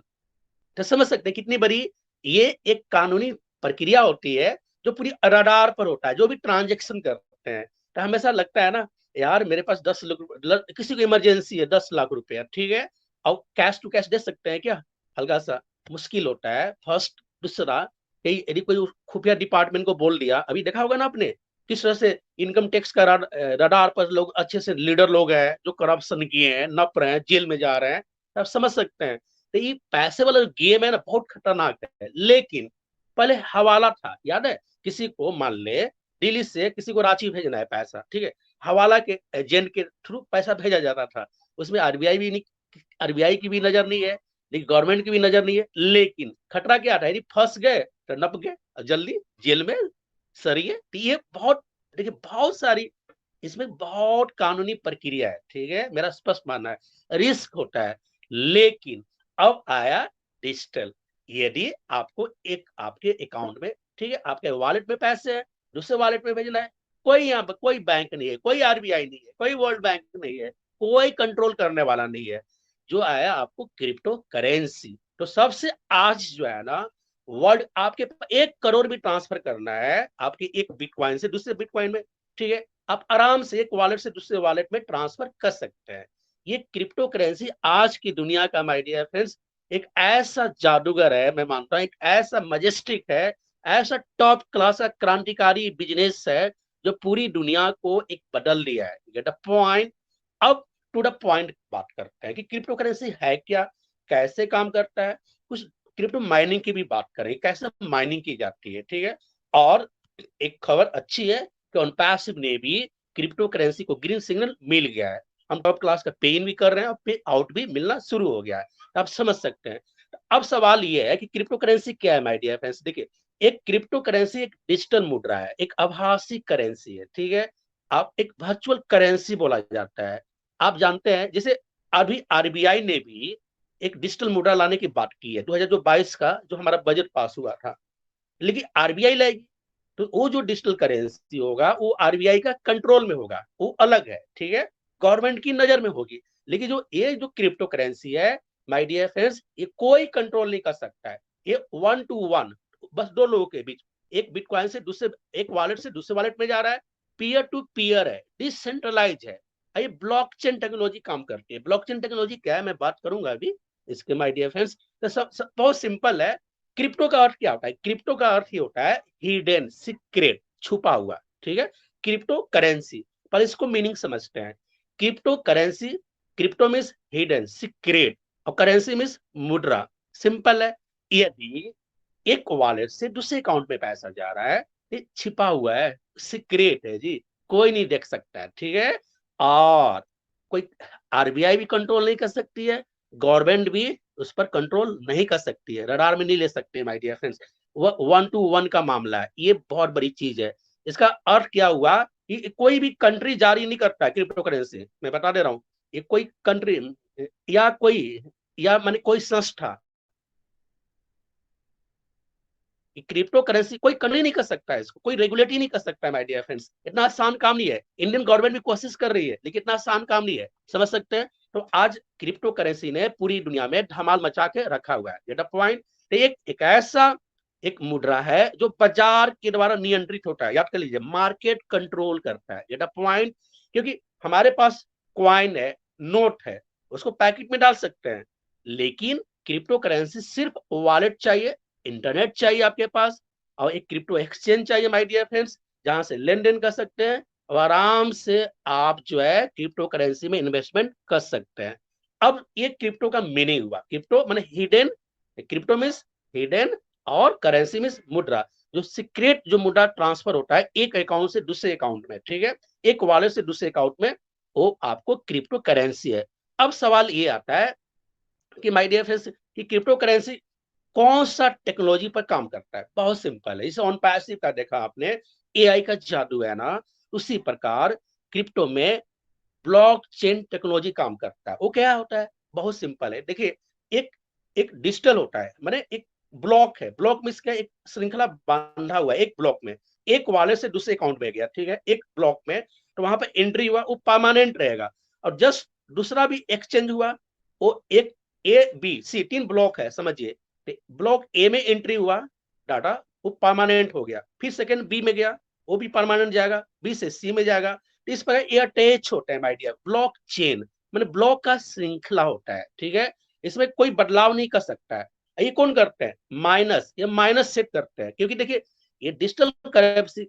तो समझ सकते हैं कितनी बड़ी ये एक कानूनी प्रक्रिया होती है, जो पूरी रडार पर होता है, जो भी ट्रांजेक्शन करते हैं। तो हमेशा लगता है ना यार, मेरे पास 10 लाख, किसी को इमरजेंसी है 10 लाख रुपया, ठीक है, और कैश टू कैश दे सकते हैं क्या? हल्का सा मुश्किल होता है। फर्स्ट, दूसरा, यदि कोई खुफिया डिपार्टमेंट को बोल दिया, अभी देखा होगा ना आपने किस तरह से इनकम टैक्स का रडार पर लोग, अच्छे से लीडर लोग हैं जो करप्शन किए हैं, नप रहे हैं, जेल में जा रहे हैं, आप समझ सकते हैं। तो ये पैसे वाला गेम है ना, बहुत खतरनाक है। लेकिन पहले हवाला था, याद है, किसी को मान ले दिल्ली से किसी को रांची भेजना है पैसा, ठीक है, हवाला के एजेंट के थ्रू पैसा भेजा जाता था। उसमें RBI भी नहीं, RBI की भी नजर नहीं है, लेकिन गवर्नमेंट की भी नजर नहीं है। लेकिन खतरा क्या था, यदि फंस गए तो नप गए, जल्दी जेल में सरिए। तो ये बहुत, देखिए बहुत सारी इसमें बहुत कानूनी प्रक्रिया है। ठीक है, मेरा स्पष्ट मानना है, रिस्क होता है। लेकिन अब आया डिजिटल। यदि आपको एक आपके अकाउंट में, ठीक है, आपके वॉलेट में पैसे है, दूसरे वॉलेट में भेजना है, कोई यहाँ पर कोई बैंक नहीं है, कोई RBI नहीं है, कोई वर्ल्ड बैंक नहीं है, कोई कंट्रोल करने वाला नहीं है। जो आया आपको क्रिप्टो करेंसी। तो सबसे आज जो है ना, वर्ल्ड आपके 1 करोड़ भी ट्रांसफर करना है आपके एक बिटकॉइन से दूसरे बिटकॉइन में, ठीक है, आप आराम से एक वॉलेट से दूसरे वॉलेट में ट्रांसफर कर सकते हैं। ये क्रिप्टो करेंसी आज की दुनिया का माय डियर फ्रेंड्स एक ऐसा जादूगर है, मैं मानता हूं एक ऐसा मजेस्टिक है, ऐसा टॉप क्लास का क्रांतिकारी बिजनेस है, जो पूरी दुनिया को एक बदल दिया है। Get a point. अब टू द पॉइंट बात करते हैं कि क्रिप्टो करेंसी है क्या, कैसे काम करता है, कुछ क्रिप्टो माइनिंग की भी बात करें, कैसे माइनिंग की जाती है। ठीक है, और एक खबर अच्छी है कि ऑनपैसिव ने भी क्रिप्टो करेंसी को ग्रीन सिग्नल मिल गया है। हम टॉप क्लास का पे इन भी कर रहे हैं और पे आउट भी मिलना शुरू हो गया है। आप समझ सकते हैं। अब सवाल ये है कि क्रिप्टो करेंसी क्या है माय डियर फ्रेंड्स। देखिए, एक क्रिप्टो करेंसी एक डिजिटल मुद्रा है, एक आभासी करेंसी है, ठीक है। आप एक वर्चुअल करेंसी बोला जाता है। आप जानते हैं जैसे अभी आरबीआई ने भी एक डिजिटल मुद्रा लाने की बात की है 2022 का जो हमारा बजट पास हुआ था, लेकिन आरबीआई लाएगी तो वो जो डिजिटल करेंसी होगा वो आरबीआई का कंट्रोल में होगा, वो अलग है, ठीक है, गवर्नमेंट की नजर में होगी। लेकिन जो क्रिप्टो करेंसी है माय डियर फ्रेंड्स, ये कोई कंट्रोल नहीं कर सकता है। ये 1 to 1 बस दो लोगों के बीच, एक बिटकॉइन से दूसरे, एक वॉलेट से दूसरे वॉलेट में जा रहा है, पीयर टू पीयर है, डिसेंट्रलाइज है। ये ब्लॉकचेन टेक्नोलॉजी काम करती है। ब्लॉकचेन टेक्नोलॉजी क्या है मैं बात करूंगा अभी इसके माय डियर फ्रेंड्स। तो बहुत सिंपल है। क्रिप्टो का अर्थ क्या होता है? क्रिप्टो का अर्थ ये होता है हिडन, सीक्रेट, छुपा हुआ, ठीक है। क्रिप्टो करेंसी, पर इसको मीनिंग समझते हैं। Crypto currency, crypto means hidden, secret, और करेंसी मीन्स मुद्रा। सिंपल है। यदि एक वॉलेट से दूसरे अकाउंट में पैसा जा रहा है, ये छिपा हुआ है, सीक्रेट है जी, कोई नहीं देख सकता है, ठीक है। और कोई आरबीआई भी कंट्रोल नहीं कर सकती है, गवर्नमेंट भी उस पर कंट्रोल नहीं कर सकती है, रडार में नहीं ले सकते माय डियर फ्रेंड्स। वो 1 to 1 का मामला है, ये बहुत बड़ी चीज है। इसका अर्थ क्या हुआ कि कोई भी कंट्री जारी नहीं करता है क्रिप्टो करेंसी, मैं बता दे रहा हूँ। ये कोई कंट्री या माने कोई संस्था, क्रिप्टो करेंसी कोई कंट्री नहीं कर सकता है, इसको कोई रेगुलेट ही नहीं कर सकता है माय डियर फ्रेंड्स। इतना आसान काम नहीं है। इंडियन गवर्नमेंट भी कोशिश कर रही है, लेकिन इतना आसान काम नहीं है, समझ सकते हैं। तो आज क्रिप्टो करेंसी ने पूरी दुनिया में धमाल मचा के रखा हुआ है, ये पॉइंट। एक ऐसा एक मुद्रा है जो बाजार के द्वारा नियंत्रित होता है, याद कर लीजिए, मार्केट कंट्रोल करता है, ये पॉइंट। क्योंकि हमारे पास क्वाइन है, नोट है, उसको पैकेट में डाल सकते हैं, लेकिन क्रिप्टो करेंसी सिर्फ वॉलेट चाहिए, इंटरनेट चाहिए आपके पास, और एक क्रिप्टो एक्सचेंज चाहिए माय डियर फ्रेंड्स, जहां से लेन देन कर सकते हैं और आराम से आप जो है क्रिप्टो करेंसी में इन्वेस्टमेंट कर सकते हैं। अब ये क्रिप्टो का मीनिंग हुआ, क्रिप्टो माने हिडन, क्रिप्टो मीन्स हिडन, और करेंसी मीन्स मुद्रा, जो सीक्रेट जो मुद्रा ट्रांसफर होता है एक अकाउंट से दूसरे अकाउंट में, ठीक है, एक वॉलेट से दूसरे अकाउंट में, वो आपको क्रिप्टो करेंसी है। अब सवाल ये आता है कि माय डियर फ्रेंड्स कि क्रिप्टो करेंसी कौन सा टेक्नोलॉजी पर काम करता है? बहुत सिंपल है। इसे ऑन पैसिव का देखा आपने, एआई का जादू है ना, उसी प्रकार क्रिप्टो में ब्लॉकचेन टेक्नोलॉजी काम करता है। वो क्या होता है? बहुत सिंपल है। देखिए, एक एक डिजिटल होता है, माने एक ब्लॉक है, ब्लॉक में इसका एक श्रृंखला बांधा हुआ है, एक ब्लॉक में, एक वॉलेट से दूसरे अकाउंट में गया, ठीक है, एक ब्लॉक में, तो वहां पर एंट्री हुआ, वो परमानेंट रहेगा। और जस्ट दूसरा भी एक्सचेंज हुआ, वो एक ए बी सी 3 ब्लॉक है, समझिए। ब्लॉक ए में एंट्री हुआ डाटा, वो परमानेंट हो गया, फिर सेकंड बी में गया, वो भी परमानेंट जाएगा, बी से सी में जाएगा। तो इस प्रकार ये अटैच होता है माय डियर। ब्लॉक चेन माने ब्लॉक का श्रृंखला होता है, ठीक है, इसमें कोई बदलाव नहीं कर सकता है। ये कौन करते हैं? माइनस, ये माइनस सेट करते हैं, क्योंकि देखिए ये डिजिटल करेंसी,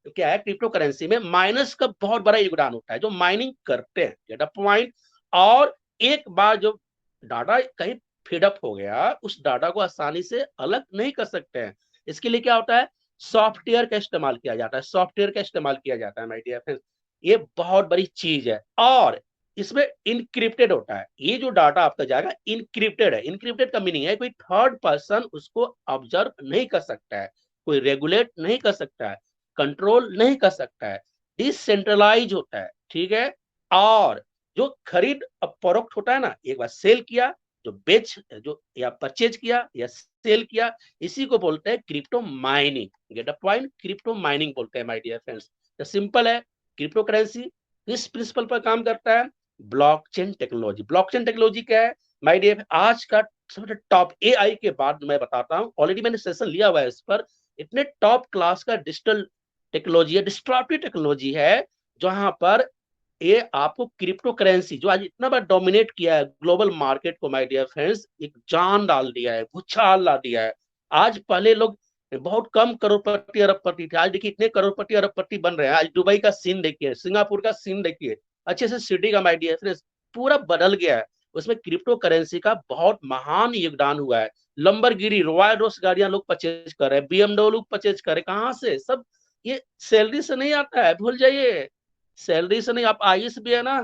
क्या है, क्रिप्टो करेंसी में माइनस का बहुत बड़ा योगदान होता है, जो माइनिंग करते हैं, डेटा पॉइंट। और एक बार जो डाटा कहीं फीडअप हो गया, उस डाटा को आसानी से अलग नहीं कर सकते हैं। इसके लिए क्या होता है? सॉफ्टवेयर का इस्तेमाल किया जाता है, सॉफ्टवेयर का इस्तेमाल किया जाता है माय डियर फ्रेंड्स। ये बहुत बड़ी चीज है। और इसमें इनक्रिप्टेड होता है, ये जो डाटा आपका जाएगा इनक्रिप्टेड है। इनक्रिप्टेड का मीनिंग है कोई थर्ड पर्सन उसको ऑब्जर्व नहीं कर सकता है, कोई रेगुलेट नहीं कर सकता है, कंट्रोल नहीं कर सकता है, डिसेंट्रलाइज होता है, ठीक है। और जो खरीद फरोख्त होता है ना, एक बार सेल किया, जो या परचेज किया या सेल किया, इसी को बोलते हैं crypto mining, get a point, crypto mining बोलते हैं माय डियर फ्रेंड्स। तो सिंपल है, क्रिप्टो करेंसी किस प्रिंसिपल पर काम करता है? Blockchain technology. ब्लॉकचेन टेक्नोलॉजी क्या है माय डियर? आज का सबसे टॉप, एआई के बाद मैं बताता हूँ, ऑलरेडी मैंने सेशन लिया हुआ है इस पर। इतने टॉप क्लास का डिजिटल टेक्नोलॉजी है, डिस्ट्रप्टिव टेक्नोलॉजी है, जहां पर ये आपको क्रिप्टो करेंसी जो आज इतना बार डोमिनेट किया है ग्लोबल मार्केट को माय डियर फ्रेंड्स, एक जान डाल दिया है, भूचाल ला दिया है। आज पहले लोग बहुत कम करोड़पति अरबपति थे, आज देखिए इतने करोड़पति अरबपति बन रहे हैं। आज दुबई का सीन देखिए, सिंगापुर का सीन देखिए, अच्छे से सिटी का माय डियर फ्रेंड्स पूरा बदल गया है। उसमें क्रिप्टो करेंसी का बहुत महान योगदान हुआ है। लंबरगिरी, रॉयल रोल्स गाड़ियां लोग परचेज कर रहे हैं, बीएमडब्ल्यू लोग परचेज कर रहे हैं। कहां से? सब ये सैलरी से नहीं आता है, भूल जाइए, सैलरी से नहीं। आप आईएएस भी है ना,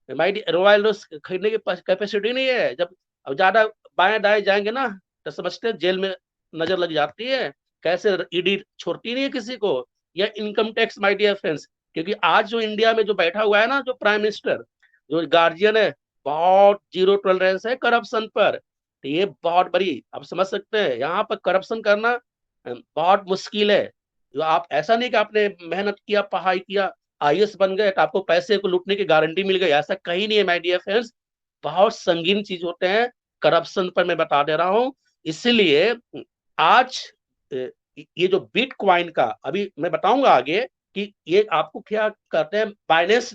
रॉयल रोल्स खरीदने की कैपेसिटी नहीं है। जब अब ज्यादा बाएं दाएं जाएंगे ना तो समझते हैं जेल में नजर लग जाती है, कैसे ईडी छोड़ती नहीं है किसी को, या income tax my dear friends. क्योंकि आज जो इंडिया में जो बैठा हुआ है ना, जो प्राइम मिनिस्टर, जो गार्जियन है, बहुत जीरो टॉलरेंस है करप्शन पर। तो ये बहुत बड़ी, आप समझ सकते हैं, यहाँ पर करप्शन करना बहुत मुश्किल है। जो आप, ऐसा नहीं कि आपने मेहनत किया, पढ़ाई किया, आईएएस बन गए तो आपको पैसे को लूटने की गारंटी मिल गई, ऐसा कहीं नहीं है माय डियर फ्रेंड्स। बहुत संगीन चीज होते हैं करप्शन पर, मैं बता दे रहा हूं। इसीलिए आज ये जो बिटकॉइन का, अभी मैं बताऊंगा आगे कि ये आपको क्या कहते हैं, बाइनेंस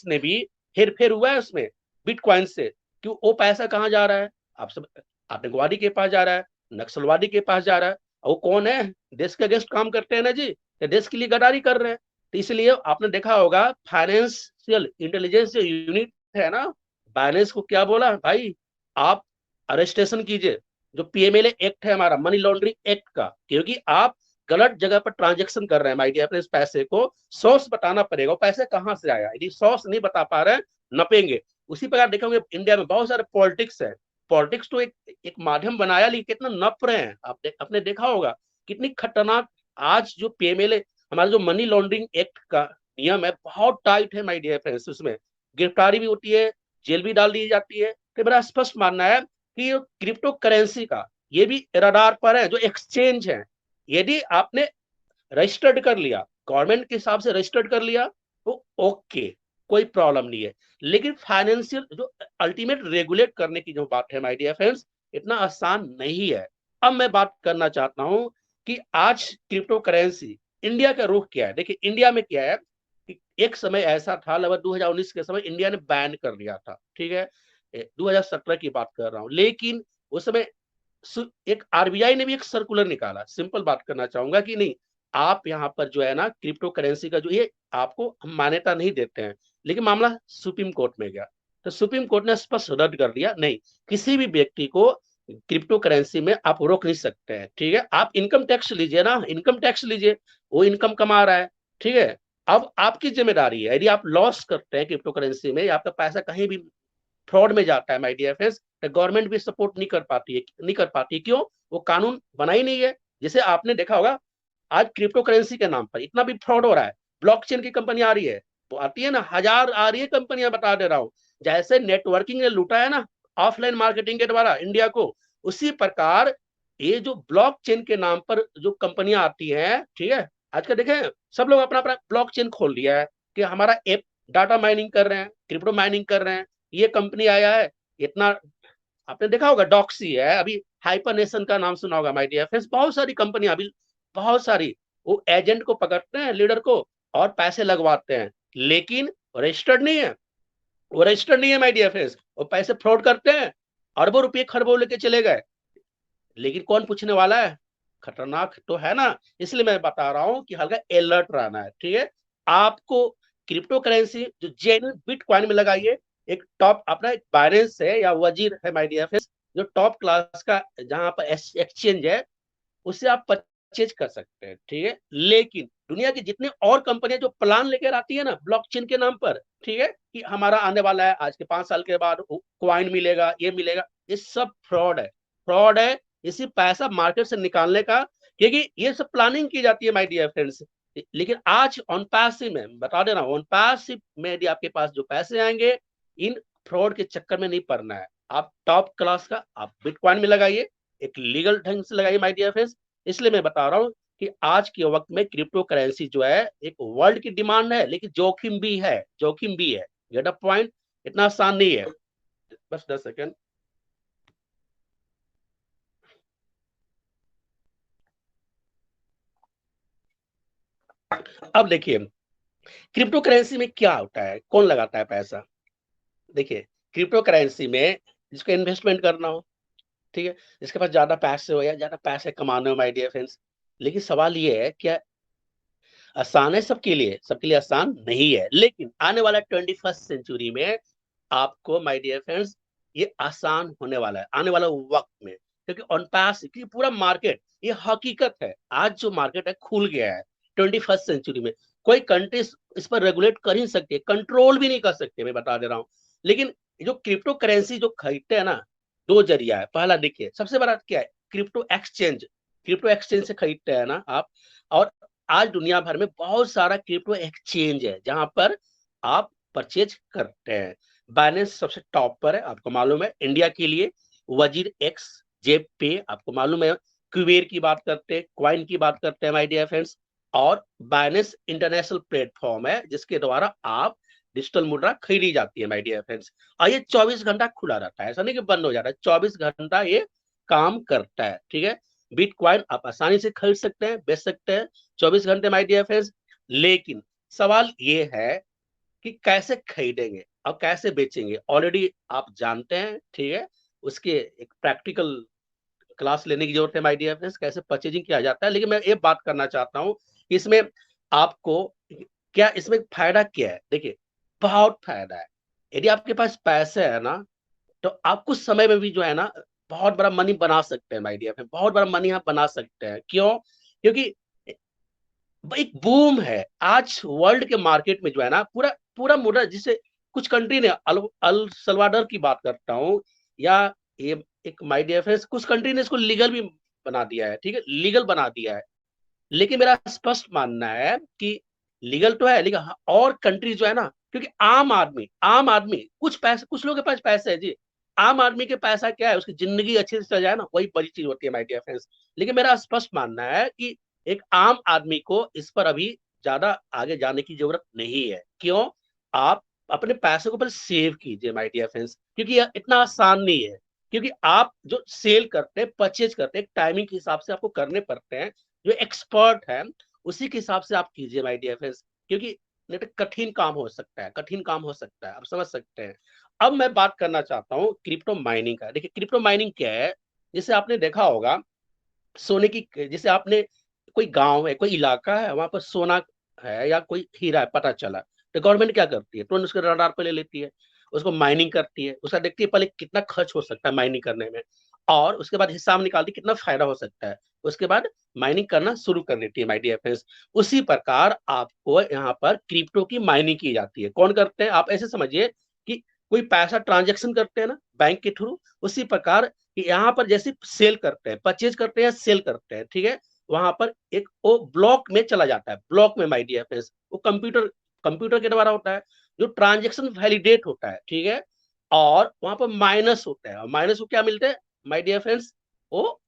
ने भी हेर फेर हुआ है उसमें बिटकॉइन से। क्यों? वो पैसा कहाँ जा रहा है? आप सब आतंकवादी के पास जा रहा है, नक्सलवादी के पास जा रहा है। वो कौन है? देश के अगेंस्ट काम करते हैं ना जी, तो देश के लिए गद्दारी कर रहे हैं। तो इसलिए आपने देखा होगा फाइनेंशियल इंटेलिजेंस यूनिट है ना, बाइनेंस को क्या बोला, भाई आप अरेस्टेशन कीजिए, जो पीएमएलए एक्ट है हमारा, मनी लॉन्ड्रिंग एक्ट का, क्योंकि आप गलत जगह पर ट्रांजेक्शन कर रहे हैं माय डियर फ्रेंड्स। पैसे को सोर्स बताना पड़ेगा, पैसे कहां से आया, यदि सोर्स नहीं बता पा रहे हैं नपेंगे। उसी प्रकार देखोगे इंडिया में बहुत सारे पॉलिटिक्स है, पॉलिटिक्स तो एक माध्यम बनाया, लेकिन कितना नप रहे हैं आपने देखा होगा कितनी खतरनाक। आज जो पीएमएलए हमारा जो मनी लॉन्ड्रिंग एक्ट का नियम है बहुत टाइट है माय डियर फ्रेंड्स, उसमें गिरफ्तारी भी होती है, जेल भी डाल दी जाती है। तो मेरा स्पष्ट मानना है कि क्रिप्टो करेंसी का ये भी रडार पर है, जो एक्सचेंज है, यदि आपने रजिस्टर्ड कर लिया, गवर्नमेंट के हिसाब से रजिस्टर्ड कर लिया तो ओके, कोई प्रॉब्लम नहीं है। लेकिन फाइनेंशियल जो अल्टीमेट रेगुलेट करने की जो बात है माय डियर फ्रेंड्स, इतना आसान नहीं है। अब मैं बात करना चाहता हूं कि आज क्रिप्टो करेंसी इंडिया का रुख क्या है। देखिए इंडिया में क्या है कि एक समय ऐसा था, लगभग 2019 के समय इंडिया ने बैन कर लिया था, ठीक है, 2017 की बात कर रहा हूं। लेकिन उस समय एक आरबीआई ने भी एक सर्कुलर निकाला, सिंपल बात करना चाहूंगा कि नहीं, आप यहाँ पर जो है ना क्रिप्टो करेंसी का जो ये आपको हम मान्यता नहीं देते हैं। लेकिन मामला सुप्रीम कोर्ट में गया, तो सुप्रीम कोर्ट ने स्पष्ट रद्द कर दिया, नहीं, किसी भी व्यक्ति को क्रिप्टो करेंसी में आप रोक नहीं सकते हैं, ठीक है। आप इनकम टैक्स लीजिए ना, इनकम टैक्स लीजिए, वो इनकम कमा रहा है, ठीक है। अब आपकी जिम्मेदारी है, यदि आप लॉस करते हैं क्रिप्टो करेंसी में, या आपका पैसा कहीं भी फ्रॉड में जाता है माय डियर फ्रेंड्स, तो गवर्नमेंट भी सपोर्ट नहीं कर पाती। क्यों? वो कानून बना ही नहीं है। जैसे आपने देखा होगा आज क्रिप्टो करेंसी के नाम पर इतना भी फ्रॉड हो रहा है, ब्लॉकचेन की कंपनी आ रही है, तो आती है ना, हजार आ रही है कंपनियां, बता दे रहा हूं। जैसे नेटवर्किंग ने लूटा है ना ऑफलाइन मार्केटिंग के द्वारा इंडिया को, उसी प्रकार ये जो ब्लॉकचेन के नाम पर जो कंपनियां आती हैं, ठीक है, आजकल देखें सब लोग अपना अपना ब्लॉकचेन खोल लिया है कि हमारा ऐप डाटा माइनिंग कर रहे हैं, क्रिप्टो माइनिंग कर रहे हैं। ये कंपनी आया है इतना, आपने देखा होगा डॉक्सी है, अभी हाइपरनेशन का नाम सुना होगा माय डियर फ्रेंड्स, बहुत सारी कंपनियां अभी, बहुत सारी, वो एजेंट को पकड़ते हैं, लीडर को, और पैसे लगवाते हैं, लेकिन रजिस्टर्ड नहीं है, वो रजिस्टर्ड नहीं है माय डियर फ्रेंड्स, वो पैसे फ्रॉड करते हैं, अरबों रुपये खरबों लेके चले गए, लेकिन कौन पूछने वाला है? खतरनाक तो है ना। इसलिए मैं बता रहा हूं कि हल्का अलर्ट रहना है, ठीक है। आपको क्रिप्टो करेंसी जो जेन्युइन बिटकॉइन में लगाइए, एक टॉप अपना एक बाइनेंस है या वजीर है माय डियर फ्रेंड्स, जो टॉप क्लास का जहां पर एक्सचेंज है, उससे आप परचेज कर सकते हैं, ठीक है। लेकिन दुनिया की जितनी और कंपनियां जो प्लान लेकर आती है ना ब्लॉकचेन के नाम पर, ठीक है, कि हमारा आने वाला है आज के 5 साल के बाद कॉइन मिलेगा, ये मिलेगा, ये सब फ्रॉड है, फ्रॉड है। इसी पैसा मार्केट से निकालने का, क्योंकि ये सब प्लानिंग की जाती है माय डियर फ्रेंड्स। लेकिन आज ऑन पैसिव में बता देना, ऑन पैसिव में यदि आपके पास जो पैसे आएंगे, इन फ्रॉड के चक्कर में नहीं पड़ना है। आप टॉप क्लास का आप बिटकॉइन में लगाइए, एक लीगल ढंग से लगाइए माय डियर फ्रेंड्स। इसलिए मैं बता रहा हूं कि आज के वक्त में क्रिप्टो करेंसी जो है एक वर्ल्ड की डिमांड है, लेकिन जोखिम भी है, जोखिम भी है, गेट अ पॉइंट, इतना आसान नहीं है। बस 10 सेकेंड। अब देखिए क्रिप्टो करेंसी में क्या होता है, कौन लगाता है पैसा। देखिए क्रिप्टो करेंसी में जिसको इन्वेस्टमेंट करना हो, ठीक है, जिसके पास ज्यादा पैसे हो या ज्यादा पैसे कमाने हो माय डियर फ्रेंड्स। लेकिन सवाल ये है क्या आसान है सबके लिए? सबके लिए आसान नहीं है, लेकिन आने वाला 21st सेंचुरी में आपको माय डियर फ्रेंड्स ये आसान होने वाला है आने वाला वक्त में, क्योंकि ऑन पास क्योंकि पूरा मार्केट, ये हकीकत है, आज जो मार्केट है खुल गया है 21st सेंचुरी में। कोई कंट्री इस पर रेगुलेट कर ही सकती है, कंट्रोल भी नहीं कर सकते, मैं बता दे रहा हूँ। लेकिन जो क्रिप्टो करेंसी जो खरीदते हैं ना, दो जरिया है। पहला देखिए, सबसे बड़ा क्या है, क्रिप्टो एक्सचेंज। क्रिप्टो एक्सचेंज से खरीदते हैं ना आप, और आज दुनिया भर में बहुत सारा क्रिप्टो एक्सचेंज है जहां पर आप परचेज करते हैं। बाइनेंस सबसे टॉप पर है, आपको मालूम है। इंडिया के लिए वजीर एक्स, जेप पे, आपको मालूम है। क्यूबेर की बात करते हैं, क्वाइन की बात करते हैं माय डियर फ्रेंड्स। और बाइनेंस इंटरनेशनल प्लेटफॉर्म है जिसके द्वारा आप डिजिटल मुद्रा खरीदी जाती है माय डियर फ्रेंड्स। और ये 24 घंटा खुला रहता है, ऐसा नहीं कि बंद हो जाता है, 24 घंटा ये काम करता है, ठीक है। बिटकॉइन आप आसानी से खरीद सकते हैं, बेच सकते हैं 24 घंटे माय डियर फ्रेंड्स। लेकिन सवाल ये है कि कैसे खरीदेंगे और कैसे बेचेंगे, ऑलरेडी आप जानते हैं, ठीक है। उसके एक प्रैक्टिकल क्लास लेने की जरूरत है माय डियर फ्रेंड्स, कैसे परचेजिंग किया जाता है। लेकिन मैं ये बात करना चाहता हूँ कि इसमें आपको क्या, इसमें फायदा क्या है। देखिए, बहुत फायदा है। यदि आपके पास पैसे है ना, तो आप कुछ समय में भी जो है ना बहुत बड़ा मनी बना सकते हैं माय डियर फ्रेंड, बहुत बड़ा मनी आप बना सकते हैं। क्यों? क्योंकि एक बूम है आज वर्ल्ड के मार्केट में जो है ना, पूरा पूरा मुद्रा, जिसे कुछ कंट्री ने, अल सल्वाडोर की बात करता हूँ, या ये एक माय डियर फ्रेंड्स, कुछ कंट्री ने इसको लीगल भी बना दिया है, ठीक है, लीगल बना दिया है। लेकिन मेरा स्पष्ट मानना है कि लीगल तो है, लेकिन और कंट्री जो है ना, क्योंकि आम आदमी कुछ पैसे, कुछ लोगों के पास पैसे है जी। आम आदमी के पैसा क्या है, उसकी जिंदगी अच्छे से चल जाए ना, वही बड़ी चीज होती है माय डियर फ्रेंड्स। लेकिन मेरा स्पष्ट मानना है कि एक आम आदमी को इस पर अभी ज्यादा आगे जाने की जरूरत नहीं है। क्यों? आप अपने पैसे को पहले सेव कीजिए माय डियर फ्रेंड्स, क्योंकि यह इतना आसान नहीं है। क्योंकि आप जो सेल करते हैं, परचेज करते हैं, टाइमिंग के हिसाब से आपको करने पड़ते हैं। जो एक्सपर्ट है उसी के हिसाब से आप कीजिए माय डियर फ्रेंड्स, क्योंकि नहीं तो कठिन काम हो सकता है, कठिन काम हो सकता है, आप समझ सकते हैं। अब मैं बात करना चाहता हूँ क्रिप्टो माइनिंग का। देखिए, क्रिप्टो माइनिंग क्या है, जैसे आपने देखा होगा सोने की, जैसे आपने कोई गांव है, कोई इलाका है, वहां पर सोना है या कोई हीरा है, पता चला, तो गवर्नमेंट क्या करती है, तुरंत उसके रडार पे ले लेती है, उसको माइनिंग करती है, उसका देखती है पहले कितना खर्च हो सकता है माइनिंग करने में, और उसके बाद हिसाब निकालती है कितना फायदा हो सकता है, उसके बाद माइनिंग करना शुरू कर देती है माय डियर फ्रेंड्स। उसी प्रकार आपको यहाँ पर क्रिप्टो की माइनिंग की जाती है। कौन करते हैं? आप ऐसे समझिए कि कोई पैसा ट्रांजेक्शन करते हैं ना बैंक के थ्रू, उसी प्रकार कि यहाँ पर जैसे सेल करते हैं, परचेज करते हैं, सेल करते हैं, ठीक है, वहां पर एक वो ब्लॉक में चला जाता है, ब्लॉक में माय डियर फ्रेंड्स, वो कंप्यूटर कंप्यूटर के द्वारा होता है, जो ट्रांजेक्शन वैलिडेट होता है, ठीक है। और वहां पर माइनस होता है, और माइनस को क्या मिलते हैं माय डियर फ्रेंड्स, वो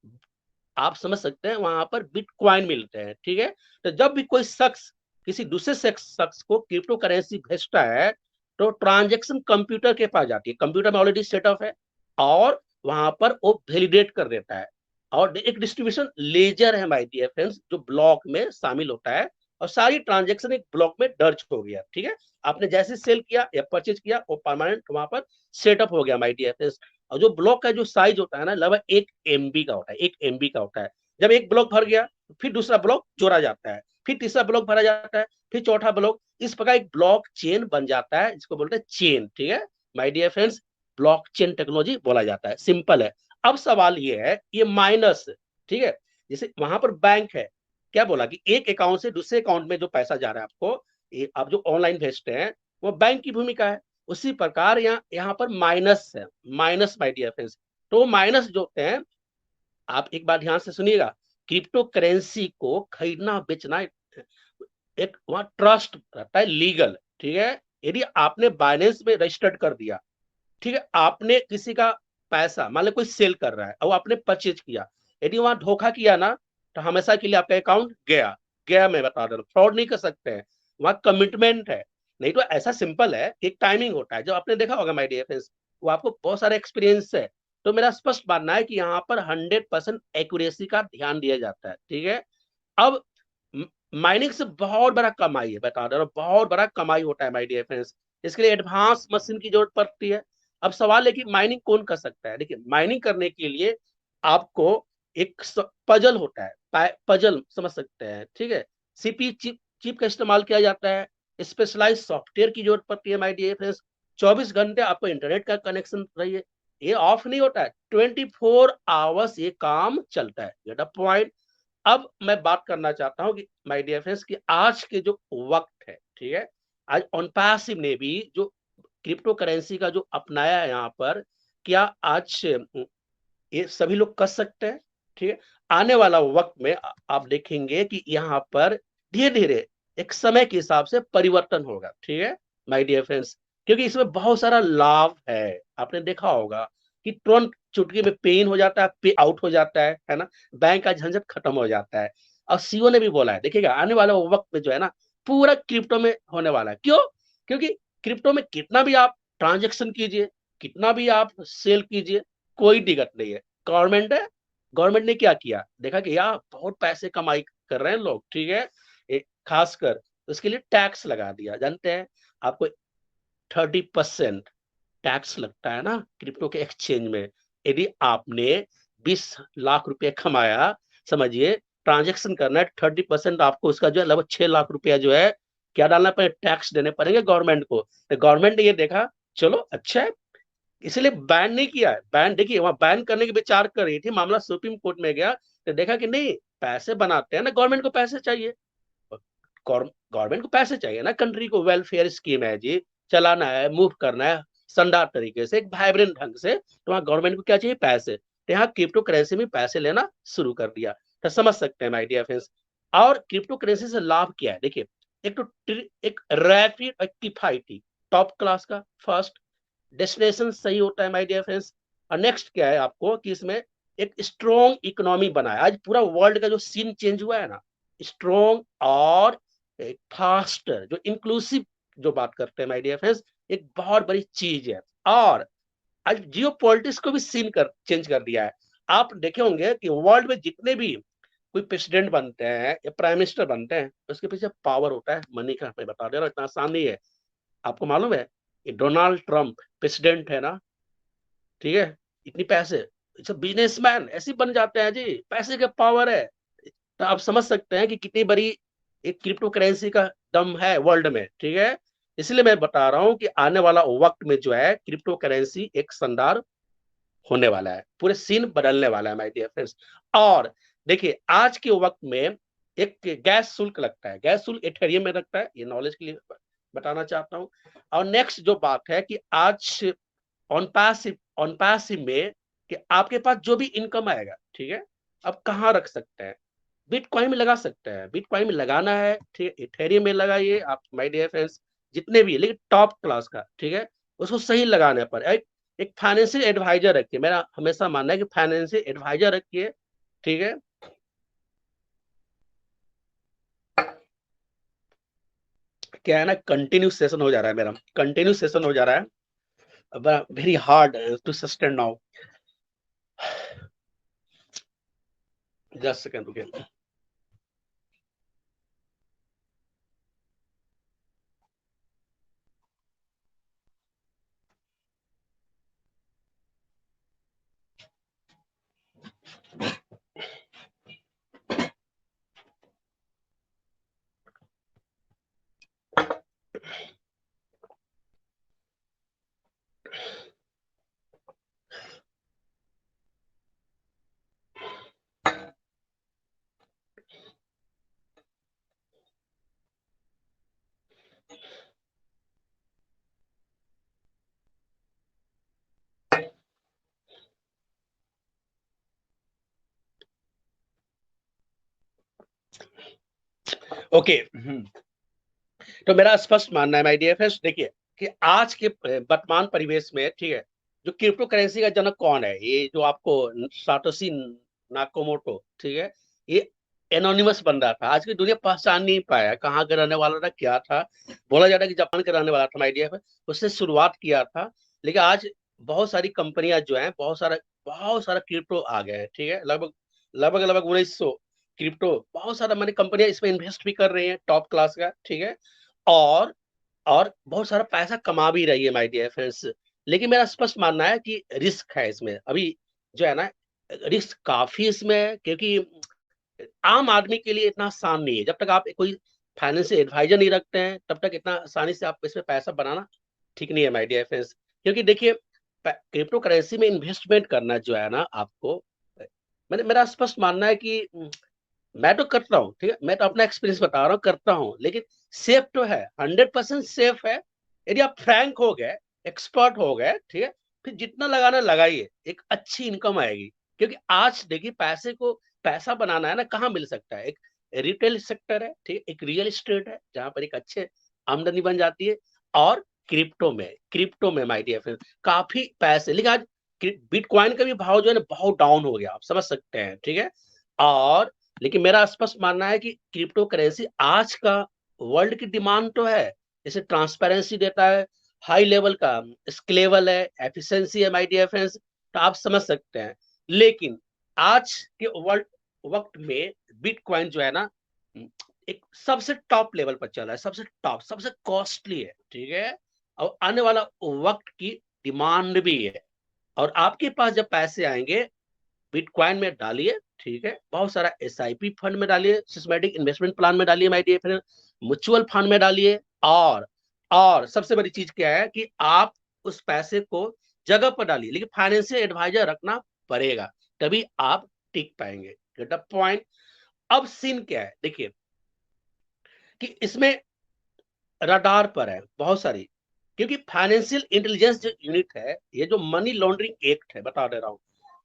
आप समझ सकते हैं, वहां पर बिटकॉइन मिलते हैं, ठीक है। तो जब भी कोई शख्स किसी दूसरे शख्स को क्रिप्टो करेंसी भेजता है, तो ट्रांजेक्शन कंप्यूटर के पास जाती है, कंप्यूटर में ऑलरेडी सेटअप है, और वहां पर वो वैलिडेट कर देता है। और एक डिस्ट्रीब्यूशन लेजर है माय डियर फ्रेंड्स, जो ब्लॉक में शामिल होता है, और सारी ट्रांजेक्शन एक ब्लॉक में दर्ज हो गया, ठीक है। आपने जैसे सेल किया या परचेज किया, वो परमानेंट वहां पर सेटअप हो गया माय डियर फ्रेंड्स। और जो ब्लॉक का जो साइज होता है ना, लगभग 1 MB का होता है, 1 MB का होता है। जब एक ब्लॉक भर गया, फिर दूसरा ब्लॉक जोड़ा जाता है, फिर तीसरा ब्लॉक भरा जाता है, फिर चौथा ब्लॉक, इस प्रकार एक ब्लॉक चेन बन जाता है, जिसको बोलते हैं चेन, ठीक है my dear friends. Blockchain technology बोला जाता है, सिंपल है। अब सवाल ये है, ये माइनस, ठीक है, जैसे वहां पर बैंक है, क्या बोला कि एक अकाउंट से दूसरे अकाउंट में जो पैसा जा रहा है आपको, आप जो ऑनलाइन भेजते हैं, वो बैंक की भूमिका है। उसी प्रकार यहाँ पर माइनस है, माइनस माय डियर फ्रेंड्स। तो माइनस जो होते हैं, आप एक बार ध्यान से सुनिएगा, क्रिप्टो करेंसी को खरीदना बेचना एक वहां ट्रस्ट रहता है, लीगल, ठीक है। यदि आपने बाइनेंस में रजिस्टर्ड कर दिया, ठीक है, आपने किसी का पैसा, मान लो कोई सेल कर रहा है और आपने परचेज किया, यदि वहां धोखा किया ना, तो हमेशा के लिए आपका अकाउंट गया गया। मैं बता दे रहा हूँ, फ्रॉड नहीं कर सकते हैं, वहां कमिटमेंट है। नहीं तो ऐसा सिंपल है, एक टाइमिंग होता है, जब आपने देखा होगा माय डियर फ्रेंड्स, वो आपको बहुत सारे एक्सपीरियंस है। तो मेरा स्पष्ट मानना है कि यहाँ पर 100% एक्यूरेसी का ध्यान दिया जाता है, ठीक है। अब माइनिंग से बहुत बड़ा कमाई है, बता दे रहा हूँ, बहुत बड़ा कमाई होता है माय डियर फ्रेंड्स। इसके लिए एडवांस मशीन की जरूरत पड़ती है। अब सवाल है कि माइनिंग कौन कर सकता है। देखिए, माइनिंग करने के लिए आपको एक पजल होता है, पजल समझ सकते हैं, ठीक है। सीपी चिप चिप का इस्तेमाल किया जाता है, स्पेशलाइज सॉफ्टवेयर की जरूरत पड़ती है माय डियर फ्रेंड्स। 24 घंटे आपको इंटरनेट का कनेक्शन चाहिए, ये ऑफ नहीं होता है, 24 आवर्स ये काम चलता है, गेट अ पॉइंट। अब मैं बात करना चाहता हूं कि माय डियर फ्रेंड्स कि आज के जो वक्त है, ठीक है, आज ऑन पैसिव ने भी जो क्रिप्टो करेंसी का जो अपनाया है यहाँ पर, क्या आज ये सभी लोग कर सकते हैं? ठीक है, आने वाला वक्त में आप देखेंगे कि यहाँ पर धीरे धीरे एक समय के हिसाब से परिवर्तन होगा। ठीक है माय डियर फ्रेंड्स, क्योंकि इसमें बहुत सारा लाभ है। आपने देखा होगा कि तुरंत चुटकी में पेन हो जाता है, पे आउट हो जाता है ना, बैंक का झंझट खत्म हो जाता है। और सीओ ने भी बोला है, देखिएगा आने वाला वक्त में जो है ना पूरा क्रिप्टो में होने वाला है। क्यों? क्योंकि क्रिप्टो में कितना भी आप ट्रांजेक्शन कीजिए, कितना भी आप सेल कीजिए, कोई दिक्कत नहीं है। गवर्नमेंट है, गवर्नमेंट ने क्या किया, देखा कि यार बहुत पैसे कमाई कर रहे हैं लोग, ठीक है, खासकर उसके लिए टैक्स लगा दिया। जानते हैं आपको 30% टैक्स लगता है ना क्रिप्टो के एक्सचेंज में। यदि आपने 20 लाख रुपए कमाया, समझिए ट्रांजेक्शन करना है, 30% आपको उसका जो है लगभग 6 लाख रुपया जो है क्या डालना पड़ेगा, टैक्स देने पड़ेंगे गवर्नमेंट को। तो गवर्नमेंट ने ये देखा चलो अच्छा है, इसलिए बैन नहीं किया है। बैन देखिए वहां बैन करने की विचार कर रही थी, मामला सुप्रीम कोर्ट में गया तो देखा कि नहीं, पैसे बनाते हैं ना, गवर्नमेंट को पैसे चाहिए, गवर्नमेंट को पैसे चाहिए ना, कंट्री को वेलफेयर स्कीम है जी, चलाना है, मूव करना है शानदार तरीके से, एक वाइब्रेंट ढंग से, तो वहां गवर्नमेंट को क्या चाहिए, पैसे। तो यहाँ क्रिप्टो करेंसी में पैसे लेना शुरू कर दिया। तो समझ सकते हैं माय डियर फ्रेंड्स। और क्रिप्टो करेंसी से लाभ क्या है, देखिए एक तो एक रैपिड और किफायती टॉप क्लास का फर्स्ट डेस्टिनेशन सही होता है माय डियर फ्रेंड्स। और नेक्स्ट क्या है आपको कि इसमें एक स्ट्रॉन्ग इकोनॉमी बना है। आज पूरा वर्ल्ड का जो सीन चेंज हुआ है ना, स्ट्रॉन्ग और फास्टर, जो इंक्लूसिव जो बात करते हैं माय डियर फ्रेंड्स, एक बहुत बड़ी चीज है। और आज जियो पॉलिटिक्स को भी सीन कर चेंज कर दिया है। आप देखे होंगे कि वर्ल्ड में जितने भी कोई प्रेसिडेंट बनते हैं या प्राइम मिनिस्टर बनते हैं, उसके पीछे पावर होता है, मनी का। मैं बता दे रहा हूँ, इतना आसान नहीं है। आपको मालूम है कि डोनाल्ड ट्रंप प्रेसिडेंट है ना, ठीक है, इतनी पैसे, बिजनेसमैन ऐसे बन जाते हैं जी, पैसे का पावर है। तो आप समझ सकते हैं कि कितनी बड़ी एक क्रिप्टो करेंसी का दम है वर्ल्ड में। ठीक है, इसलिए मैं बता रहा हूं कि आने वाला वक्त में जो है क्रिप्टो करेंसी एक शानदार होने वाला है, पूरे सीन बदलने वाला है माय डियर फ्रेंड्स। और देखिए आज के वक्त में एक गैस शुल्क लगता है, गैस शुल्क इथेरियम में लगता है, ये नॉलेज के लिए बताना चाहता हूं। और नेक्स्ट जो बात है कि आज ऑन पैसिव में कि आपके पास जो भी इनकम आएगा, ठीक है, आप कहाँ रख सकते हैं, बिटकॉइन में लगा सकते हैं। बिटकॉइन में लगाना है, ठीक है, इथेरियम में लगाइए आप माय डियर फ्रेंड्स, जितने भी, लेकिन टॉप क्लास का, ठीक है, उसको सही लगाने पर एक फाइनेंशियल एडवाइजर रखिए। मेरा हमेशा मानना है कि फाइनेंशियल एडवाइजर रखिए, ठीक है। क्या है ना, कंटिन्यू सेशन हो जा रहा है मेरा, कंटिन्यू सेशन हो जा रहा है, very hard to sustain now. Just second रुकिए। ओके, तो मेरा स्पष्ट मानना है माय डियर फ्रेंड्स, देखिए कि आज के वर्तमान परिवेश में, ठीक है, जो क्रिप्टो करेंसी का जनक कौन है, ये जो आपको साटोशी नाकामोटो, ठीक है, ये एनोनिमस बन रहा था। आज की दुनिया पहचान नहीं पाया कहाँ का रहने वाला था, क्या था। बोला जाता है कि जापान का रहने वाला था माय डियर फ्रेंड्स, उससे शुरुआत किया था। लेकिन आज बहुत सारी कंपनियां जो है, बहुत सारा क्रिप्टो आ गया है, ठीक है, लगभग 1900 क्रिप्टो, बहुत सारा मैंने कंपनियां इसमें इन्वेस्ट भी कर रही हैं टॉप क्लास का, ठीक है। और बहुत सारा पैसा कमा भी रही है माय डियर फ्रेंड्स। लेकिन मेरा स्पष्ट मानना है कि रिस्क है इसमें अभी, जो है ना, रिस्क काफी इसमें है, क्योंकि आम आदमी के लिए इतना आसान नहीं है। जब तक आप कोई फाइनेंशियल एडवाइजर नहीं रखते हैं, तब तक इतना आसानी से आप इसमें पैसा बनाना ठीक नहीं है माय डियर फ्रेंड्स। क्योंकि देखिए क्रिप्टो करेंसी में इन्वेस्टमेंट करना जो है ना, आपको मेरा स्पष्ट मानना है कि मैं तो करता हूँ, ठीक है, मैं तो अपना एक्सपीरियंस बता रहा हूँ, करता हूँ, लेकिन सेफ तो है, 100% सेफ है। यदि आप फ्रैंक हो गए, एक्सपर्ट हो गए, ठीक है, फिर जितना लगाना लगाइए, एक अच्छी इनकम आएगी। क्योंकि आज देखिए पैसा बनाना है ना, कहाँ मिल सकता है? एक रिटेल सेक्टर है, ठीक है, एक रियल एस्टेट है जहां पर एक अच्छे आमदनी बन जाती है, और क्रिप्टो में माय डियर फ्रेंड काफी पैसे। लेकिन आज बिटकॉइन का भी भाव जो है ना बहुत डाउन हो गया, आप समझ सकते हैं, ठीक है। और लेकिन मेरा स्पष्ट मानना है कि क्रिप्टो करेंसी आज का वर्ल्ड की डिमांड तो है, जैसे ट्रांसपेरेंसी देता है, हाई लेवल का स्केलेबल है, एफिशिएंसी है माय डियर फ्रेंड्स, तो आप समझ सकते हैं। लेकिन आज के वर्ल्ड वक्त में बिटकॉइन जो है ना एक सबसे टॉप लेवल पर चल रहा है, सबसे टॉप, सबसे कॉस्टली है, ठीक है, और आने वाला वक्त की डिमांड भी है। और आपके पास जब पैसे आएंगे बिटकॉइन में डालिए, ठीक है, बहुत सारा SIP फंड में डालिए, सिस्टमैटिक इन्वेस्टमेंट प्लान में डालिए my dear friend, mutual fund में डालिए, और सबसे बड़ी चीज क्या है कि आप उस पैसे को जगह पर डालिए, लेकिन फाइनेंशियल एडवाइजर रखना पड़ेगा, तभी आप टिक पाएंगे। Get the point. अब सीन क्या है देखिए कि इसमें रडार पर है बहुत सारी, क्योंकि फाइनेंशियल इंटेलिजेंस जो यूनिट है, ये जो मनी लॉन्ड्रिंग एक्ट है, बता दे रहा हूँ,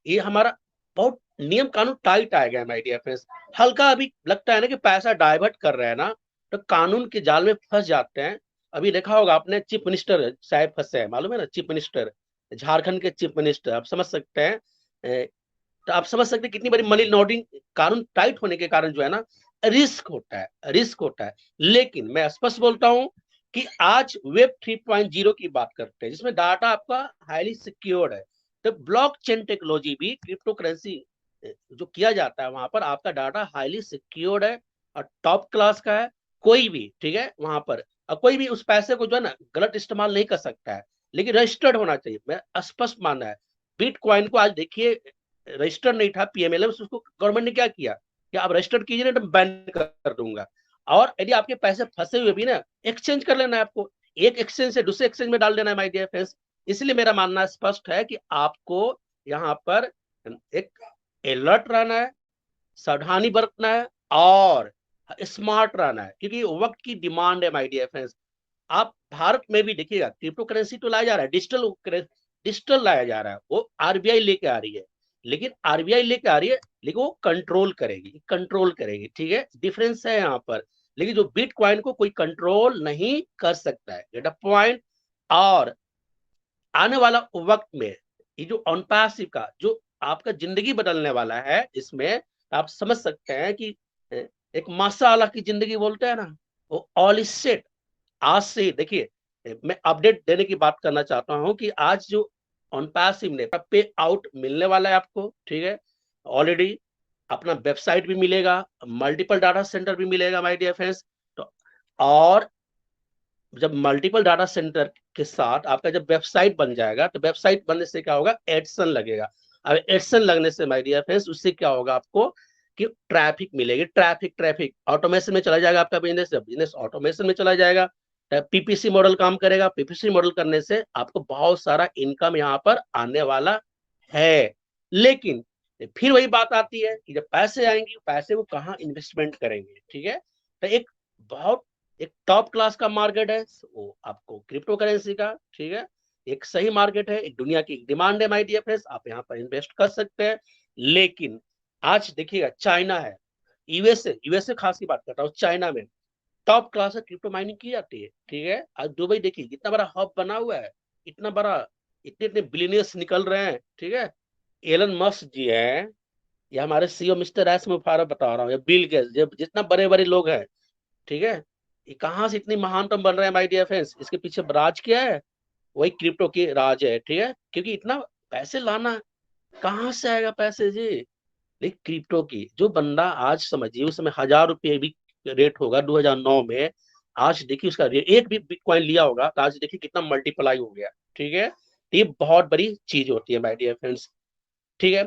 ये हमारा बहुत नियम कानून टाइट आ गया माय डियर फ्रेंड्स। हल्का अभी लगता है ना कि पैसा डाइवर्ट कर रहे हैं ना, तो कानून के जाल में फंस जाते हैं। अभी देखा होगा आपने, चीफ मिनिस्टर साहब फंसे हैं, मालूम है ना, चीफ मिनिस्टर, झारखंड के चीफ मिनिस्टर, आप समझ सकते हैं। तो आप समझ सकते हैं कितनी बड़ी मनी लॉन्ड्रिंग, कानून टाइट होने के कारण जो है ना रिस्क होता है। लेकिन मैं स्पष्ट बोलता हूं कि आज वेब 3.0 की बात करते हैं, जिसमें डाटा आपका हाईली सिक्योर्ड है। तो ब्लॉकचेन टेक्नोलॉजी भी क्रिप्टो करेंसी जो किया जाता है, वहां पर आपका डाटा हाईली सिक्योर्ड है और टॉप क्लास का है। कोई भी, ठीक है, वहां पर कोई भी उस पैसे को जो है ना गलत इस्तेमाल नहीं कर सकता है, लेकिन रजिस्टर्ड होना चाहिए। मैं स्पष्ट मानना है, बिटकॉइन को आज देखिए रजिस्टर्ड नहीं था PMLA, उसको गवर्नमेंट ने क्या किया कि आप रजिस्टर्ड कीजिए ना तो बैन कर दूंगा। और यदि आपके पैसे फंसे हुए भी ना, एक्सचेंज कर लेना है आपको, एक एक्सचेंज से दूसरे एक्सचेंज में डाल देना है माय डियर फ्रेंड्स। इसलिए मेरा मानना स्पष्ट है कि आपको यहाँ पर एक अलर्ट रहना है, सावधानी बरतना है और स्मार्ट रहना है, क्योंकि वक्त की डिमांड है माय डियर फ्रेंड्स। आप भारत में भी देखिएगा क्रिप्टो करेंसी तो लाया जा रहा है, डिजिटल लाया जा रहा है, वो RBI लेके आ रही है, लेकिन RBI लेके आ रही है, लेकिन वो कंट्रोल करेगी, ठीक है, डिफरेंस है यहाँ पर। लेकिन जो बिटकॉइन को कोई कंट्रोल नहीं कर सकता है, गेट अ पॉइंट। और आने वाला वक्त में ये जो ऑन पैसिव का जो आपका जिंदगी बदलने वाला है, इसमें आप समझ सकते हैं कि एक माशाअल्लाह की जिंदगी बोलते हैं ना, वो ऑल इज सेट। आज से देखिए, मैं अपडेट देने की बात करना चाहता हूं कि आज जो ऑन पैसिव ने पे आउट मिलने वाला है आपको, ठीक है, ऑलरेडी अपना वेबसाइट भी मिलेगा, मल्टीपल डाटा सेंटर भी मिलेगा माय डियर फ्रेंड्स। तो और जब मल्टीपल डाटा सेंटर के साथ आपका जब वेबसाइट बन जाएगा, तो वेबसाइट बनने से क्या होगा, एडसन लगेगा। अब एडसन लगने से माय डियर फ्रेंड्स उससे क्या होगा आपको कि ट्रैफिक मिलेगी, ट्रैफिक ऑटोमेशन में चला जाएगा, आपका बिजनेस ऑटोमेशन में चला जाएगा, PPC मॉडल काम करेगा। PPC मॉडल करने से आपको बहुत सारा इनकम यहाँ पर आने वाला है। लेकिन फिर वही बात आती है कि जब पैसे आएंगे, पैसे को कहाँ इन्वेस्टमेंट करेंगे, ठीक है। तो एक टॉप क्लास का मार्केट है वो आपको क्रिप्टो करेंसी का, ठीक है, एक सही मार्केट है, एक दुनिया की डिमांड है माय डियर फ्रेंड्स, आप यहाँ पर इन्वेस्ट कर सकते हैं। लेकिन आज देखिएगा चाइना है, यूएसए खास की बात करता हूँ, चाइना में टॉप क्लास है क्रिप्टो माइनिंग की जाती है, ठीक है। आज दुबई देखिए कितना बड़ा हब बना हुआ है, इतना बड़ा, इतने बिलियनियर्स निकल रहे हैं, ठीक है। एलन मस्क जी हैं, या हमारे CEO मिस्टर एस मुफारफ बता रहा हूँ, या बिल गेट्स, जब जितना बड़े बड़े लोग हैं, ठीक है, ये कहाँ से इतनी महानतम बन रहे हैं माय डियर फ्रेंड्स। इसके पीछे राज क्या है, वही क्रिप्टो की राज है, ठीक है। क्योंकि इतना पैसे लाना कहाँ से आएगा पैसे जी, लेकिन क्रिप्टो की जो बंदा आज समझिए उस समय 1000 रुपये भी रेट होगा 2009 में, आज देखिए उसका एक भी बिटकॉइन लिया होगा तो आज देखिए कितना मल्टीप्लाई हो गया, ठीक है। तो ये बहुत बड़ी चीज होती है माय डियर फ्रेंड्स, ठीक है।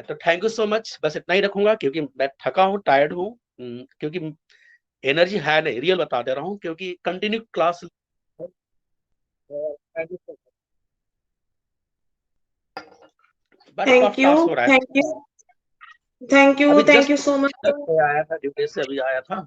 तो थैंक यू सो मच, बस इतना ही रखूंगा क्योंकि मैं थका हूँ, टायर्ड हूँ, क्योंकि एनर्जी है नहीं, रियल बता दे रहा हूँ, क्योंकि कंटिन्यू क्लास। बड़ा टफ टास्क हो रहा है। थैंक यू अभी जस्ट सो मच। आया था ड्यूटी से, अभी आया था।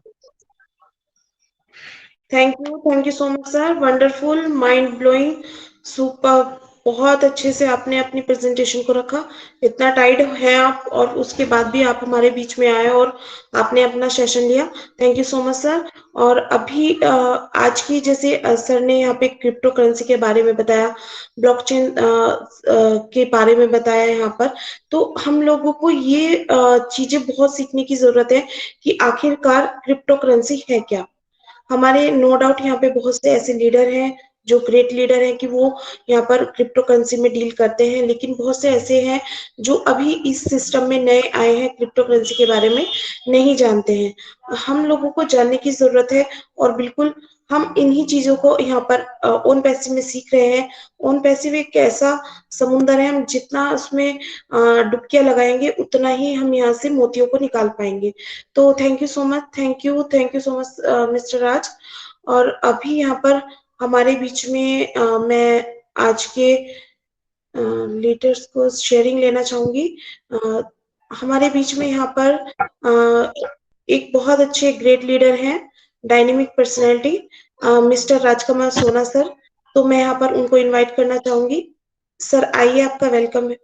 Thank you so much sir, wonderful, mind blowing, super बहुत अच्छे से आपने अपनी प्रेजेंटेशन को रखा। इतना टाइट है आप, और उसके बाद भी आप हमारे बीच में आए और आपने अपना सेशन लिया। Thank you so much sir. और अभी आज की जैसे सर ने यहाँ पे क्रिप्टो करेंसी के बारे में बताया, ब्लॉकचेन के बारे में बताया यहाँ पर, तो हम लोगों को ये चीजें बहुत सीखने की जरूरत है कि आखिरकार क्रिप्टो करेंसी है क्या। हमारे नो डाउट यहाँ पे बहुत से ऐसे लीडर हैं जो ग्रेट लीडर हैं कि वो यहाँ पर क्रिप्टो करेंसी में डील करते हैं, लेकिन बहुत से ऐसे हैं जो अभी इस सिस्टम में नए आए हैं, क्रिप्टो करेंसी के बारे में नहीं जानते हैं। हम लोगों को जानने की जरूरत है, और बिल्कुल हम इन्हीं चीजों को यहाँ पर ओन पैसिव में सीख रहे हैं। ओन पैसिव एक ऐसा समुंदर है, हम जितना उसमें डुबकियां लगाएंगे उतना ही हम यहाँ से मोतियों को निकाल पाएंगे। तो thank you so much, thank you so much mister Raj. और अभी यहाँ पर हमारे बीच में मैं आज के लीडर्स को शेयरिंग लेना चाहूंगी। हमारे बीच में यहाँ पर एक बहुत अच्छे ग्रेट लीडर हैं, डायनेमिक पर्सनैलिटी, मिस्टर राजकमल सोना सर। तो मैं यहाँ पर उनको इनवाइट करना चाहूंगी। सर आइए, आपका वेलकम है।